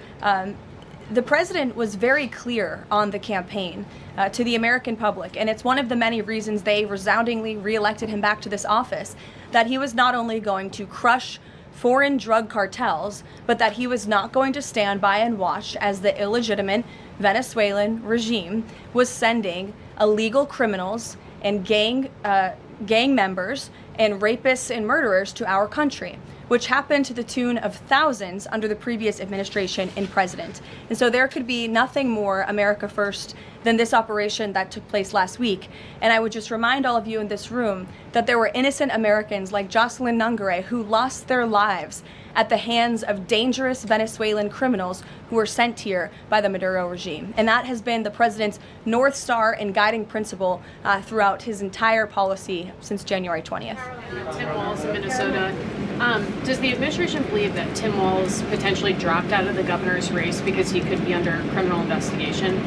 The president was very clear on the campaign to the American public, and it's one of the many reasons they resoundingly reelected him back to this office, that he was not only going to crush foreign drug cartels, but that he was not going to stand by and watch as the illegitimate Venezuelan regime was sending illegal criminals and gang gang members and rapists and murderers to our country, which happened to the tune of thousands under the previous administration and president. And so there could be nothing more America first than this operation that took place last week. And I would just remind all of you in this room that there were innocent Americans like Jocelyn Nungare who lost their lives at the hands of dangerous Venezuelan criminals who were sent here by the Maduro regime. And that has been the president's North Star and guiding principle throughout his entire policy since January 20th. Tim Walz in Minnesota. Does the administration believe that Tim Walz potentially dropped out of the governor's race because he could be under criminal investigation?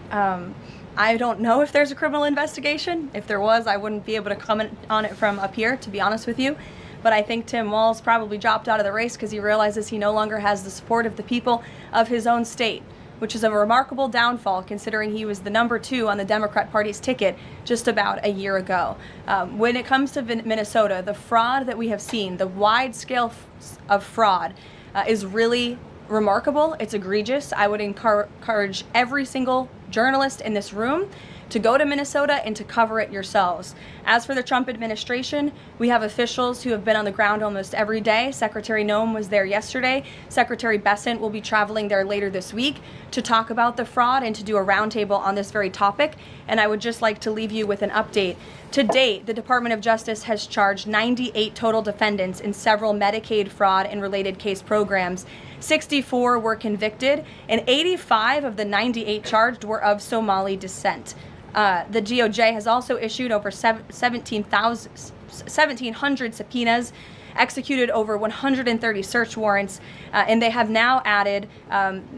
I don't know if there's a criminal investigation. If there was, I wouldn't be able to comment on it from up here, to be honest with you. But I think Tim Walz probably dropped out of the race because he realizes he no longer has the support of the people of his own state, which is a remarkable downfall considering he was the #2 on the Democrat Party's ticket just about a year ago. When it comes to Minnesota, the fraud that we have seen, the wide scale of fraud is really remarkable. It's egregious. I would encourage every single journalist in this room to go to Minnesota and to cover it yourselves. As for the Trump administration, we have officials who have been on the ground almost every day. Secretary Noem was there yesterday. Secretary Bessent will be traveling there later this week to talk about the fraud and to do a roundtable on this very topic. And I would just like to leave you with an update. To date, the Department of Justice has charged 98 total defendants in several Medicaid fraud and related case programs. 64 were convicted, and 85 of the 98 charged were of Somali descent. The DOJ has also issued over 1,700 subpoenas, executed over 130 search warrants, and they have now added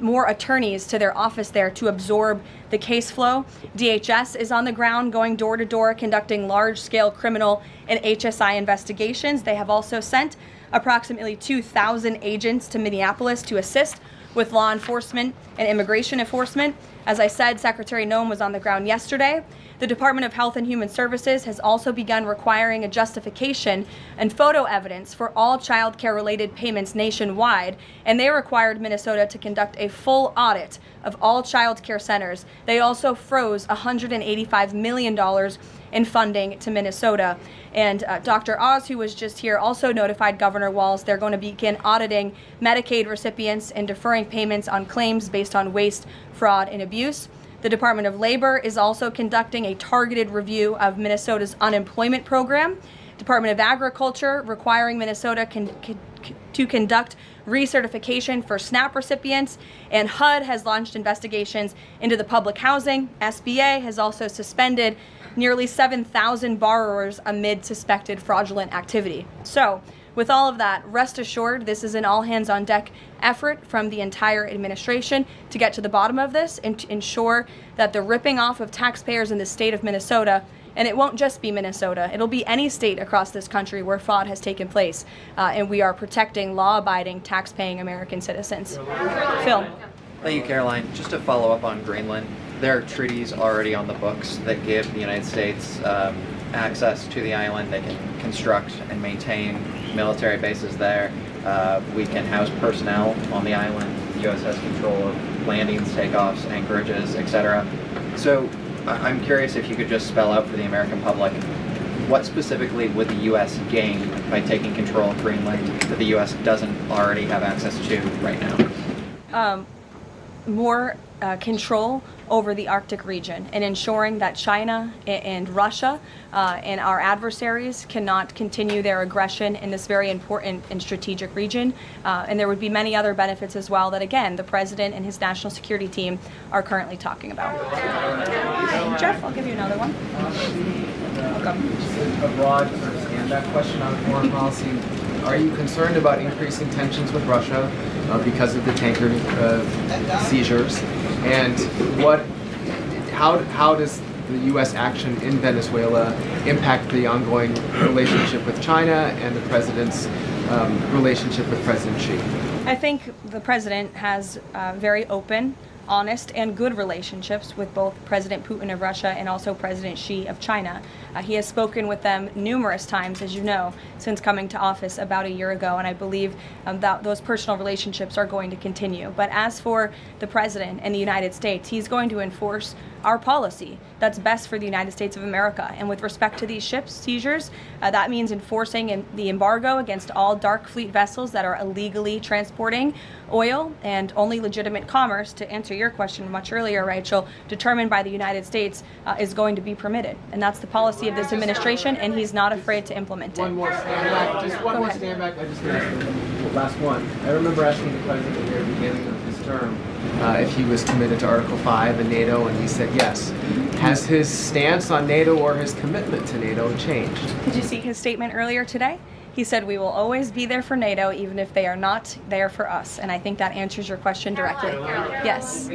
more attorneys to their office there to absorb the case flow. DHS is on the ground going door to door conducting large-scale criminal and HSI investigations. They have also sent approximately 2,000 agents to Minneapolis to assist with law enforcement and immigration enforcement. As I said, Secretary Noem was on the ground yesterday. The Department of Health and Human Services has also begun requiring a justification and photo evidence for all child care related payments nationwide, and they required Minnesota to conduct a full audit of all child care centers. They also froze $185 million in funding to Minnesota. And Dr. Oz, who was just here, also notified Governor Walz they're going to begin auditing Medicaid recipients and deferring payments on claims based on waste, fraud, and abuse. The Department of Labor is also conducting a targeted review of Minnesota's unemployment program. Department of Agriculture requiring Minnesota to conduct recertification for SNAP recipients, and HUD has launched investigations into the public housing. SBA has also suspended nearly 7,000 borrowers amid suspected fraudulent activity. So, with all of that, rest assured this is an all-hands-on-deck effort from the entire administration to get to the bottom of this and to ensure that the ripping off of taxpayers in the state of Minnesota, and it won't just be Minnesota, it'll be any state across this country where fraud has taken place, and we are protecting law-abiding, tax-paying American citizens. Phil. Thank you, Caroline. Just to follow up on Greenland, there are treaties already on the books that give the United States access to the island. They can construct and maintain military bases there. We can house personnel on the island. The U.S. has control of landings, takeoffs, anchorages, etc. So I'm curious if you could just spell out for the American public what specifically would the U.S. gain by taking control of Greenland that the U.S. doesn't already have access to right now? More control over the Arctic region and ensuring that China and Russia and our adversaries cannot continue their aggression in this very important and strategic region. And there would be many other benefits as well that, again, the President and his national security team are currently talking about. Jeff, I'll give you another one. A broad sort of stand-back question on foreign policy. Are you concerned about increasing tensions with Russia because of the tanker seizures? And how does the U.S. action in Venezuela impact the ongoing relationship with China and the President's relationship with President Xi? I think the President has very open, honest, and good relationships with both President Putin of Russia and also President Xi of China. He has spoken with them numerous times, as you know, since coming to office about a year ago, and I believe that those personal relationships are going to continue. But as for the president and the United States, he's going to enforce our policy that's best for the United States of America. And with respect to these ship seizures, that means enforcing the embargo against all dark fleet vessels that are illegally transporting oil, and only legitimate commerce, to answer your question much earlier, Rachel, determined by the United States is going to be permitted. And that's the policy of this administration, and he's not afraid to implement it. One more stand back. Just one more stand back. I just the last one. I remember asking the president at the very beginning of his term if he was committed to Article 5 in NATO, and he said yes. Has his stance on NATO or his commitment to NATO changed? Did you see his statement earlier today? He said we will always be there for NATO, even if they are not there for us. And I think that answers your question directly. Yes.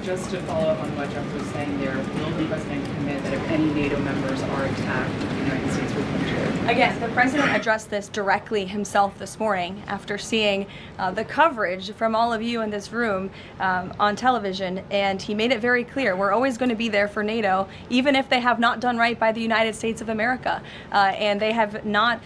Just to follow up on what Jeff was saying there, will the president commit that if any NATO members are attacked, the United States will come to? Again, the president addressed this directly himself this morning after seeing the coverage from all of you in this room on television, and he made it very clear we're always going to be there for NATO, even if they have not done right by the United States of America. And they have not,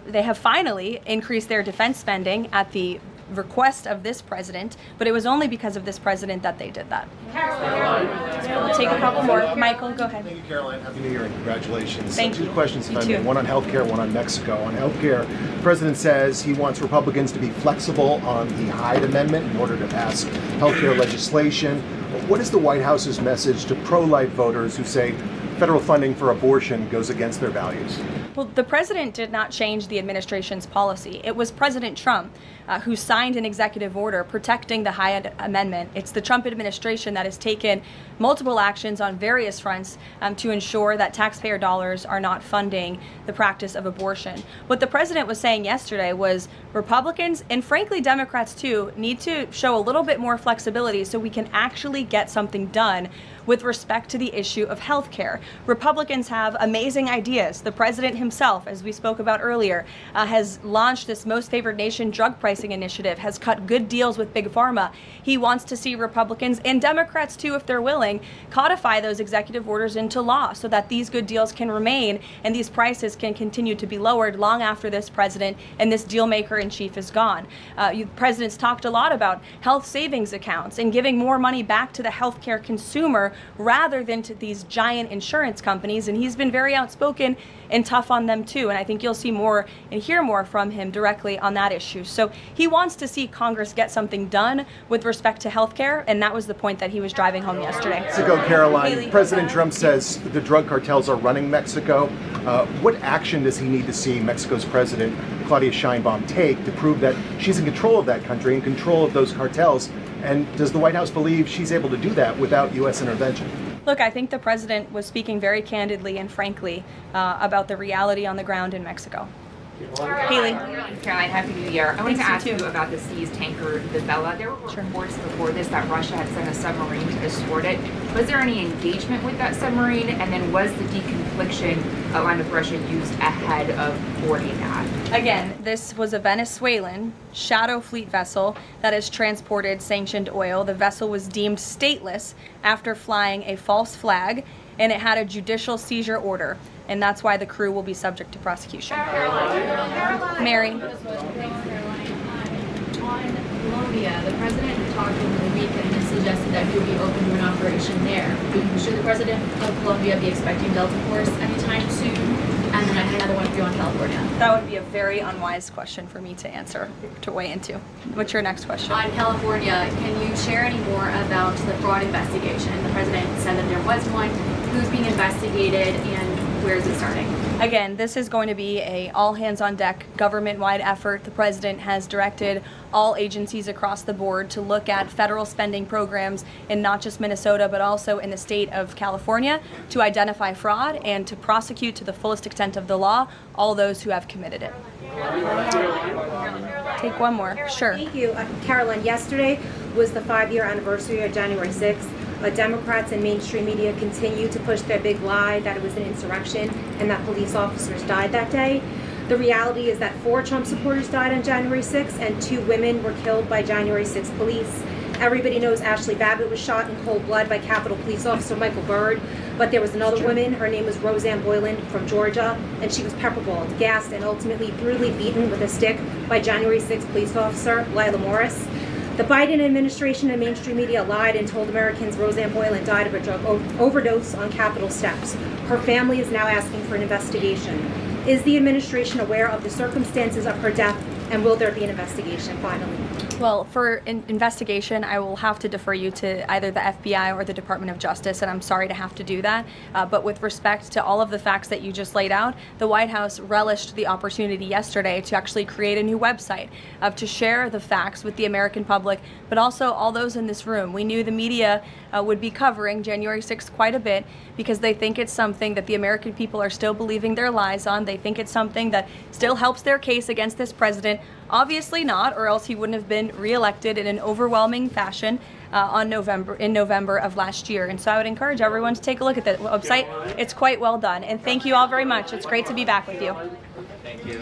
they have finally increased their defense spending at the request of this president, but it was only because of this president that they did that. We'll take a couple more. Michael, go ahead. Thank you, Caroline. Happy New Year and congratulations. Thank you. Two questions, if You I too. may. One on healthcare, one on Mexico. On healthcare, the president says he wants Republicans to be flexible on the Hyde Amendment in order to pass healthcare legislation. What is the White House's message to pro-life voters who say federal funding for abortion goes against their values? Well, the president did not change the administration's policy. It was President Trump who signed an executive order protecting the Hyde Amendment. It's the Trump administration that has taken multiple actions on various fronts to ensure that taxpayer dollars are not funding the practice of abortion. What the president was saying yesterday was Republicans, and frankly Democrats too, need to show a little bit more flexibility so we can actually get something done with respect to the issue of health care. Republicans have amazing ideas. The president himself, as we spoke about earlier, has launched this Most Favored Nation drug pricing initiative, has cut good deals with Big Pharma. He wants to see Republicans, and Democrats too, if they're willing, codify those executive orders into law so that these good deals can remain and these prices can continue to be lowered long after this president and this deal maker in chief is gone. The president's talked a lot about health savings accounts and giving more money back to the healthcare consumer rather than to these giant insurance companies, and he's been very outspoken and tough on them too, and I think you'll see more and hear more from him directly on that issue. So he wants to see Congress get something done with respect to health care, and that was the point that he was driving home yesterday. Mexico, Caroline, President Trump says the drug cartels are running Mexico. What action does he need to see Mexico's president, Claudia Sheinbaum, take to prove that she's in control of that country, in control of those cartels? And does the White House believe she's able to do that without U.S. intervention? Look, I think the president was speaking very candidly and frankly about the reality on the ground in Mexico. Haley. Caroline, Happy New Year. I wanted to ask you about the seized tanker, the Vela. There were reports before this that Russia had sent a submarine to escort it. Was there any engagement with that submarine? And then was the deconfliction line with Russia used ahead of boarding that? Again, this was a Venezuelan shadow fleet vessel that has transported sanctioned oil. The vessel was deemed stateless after flying a false flag, and it had a judicial seizure order, and that's why the crew will be subject to prosecution. Mary. On Colombia, the president talked over the weekend and suggested that he would be open to an operation there. Should the president of Colombia be expecting Delta Force anytime soon? And then I had another one for you on California. That would be a very unwise question for me to answer, to weigh into. What's your next question? On California, can you share any more about the fraud investigation? The president said that there was one. Who's being investigated and where is it starting? Again, this is going to be a all-hands-on-deck government-wide effort. The president has directed all agencies across the board to look at federal spending programs in not just Minnesota, but also in the state of California to identify fraud and to prosecute to the fullest extent of the law all those who have committed it. Take one more. Sure. Thank you. Caroline, yesterday was the 5-year anniversary of January 6th. Democrats and mainstream media continue to push their big lie that it was an insurrection and that police officers died that day. The reality is that 4 Trump supporters died on January 6th and 2 women were killed by January 6th police. Everybody knows Ashley Babbitt was shot in cold blood by Capitol Police Officer Michael Byrd, but there was another woman, her name was Roseanne Boylan from Georgia, and she was pepperballed, gassed, and ultimately brutally beaten with a stick by January 6th police officer Lila Morris. The Biden administration and mainstream media lied and told Americans Roseanne Boylan died of a drug overdose on Capitol steps. Her family is now asking for an investigation. Is the administration aware of the circumstances of her death, and will there be an investigation finally? Well, for investigation, I will have to defer you to either the FBI or the Department of Justice, and I'm sorry to have to do that. But with respect to all of the facts that you just laid out, the White House relished the opportunity yesterday to actually create a new website to share the facts with the American public, but also all those in this room. We knew the media would be covering January 6th quite a bit because they think it's something that the American people are still believing their lies on. They think it's something that still helps their case against this president. Obviously not, or else he wouldn't have been reelected in an overwhelming fashion in November of last year. And so I would encourage everyone to take a look at the website. It's quite well done. And thank you all very much. It's great to be back with you. Thank you.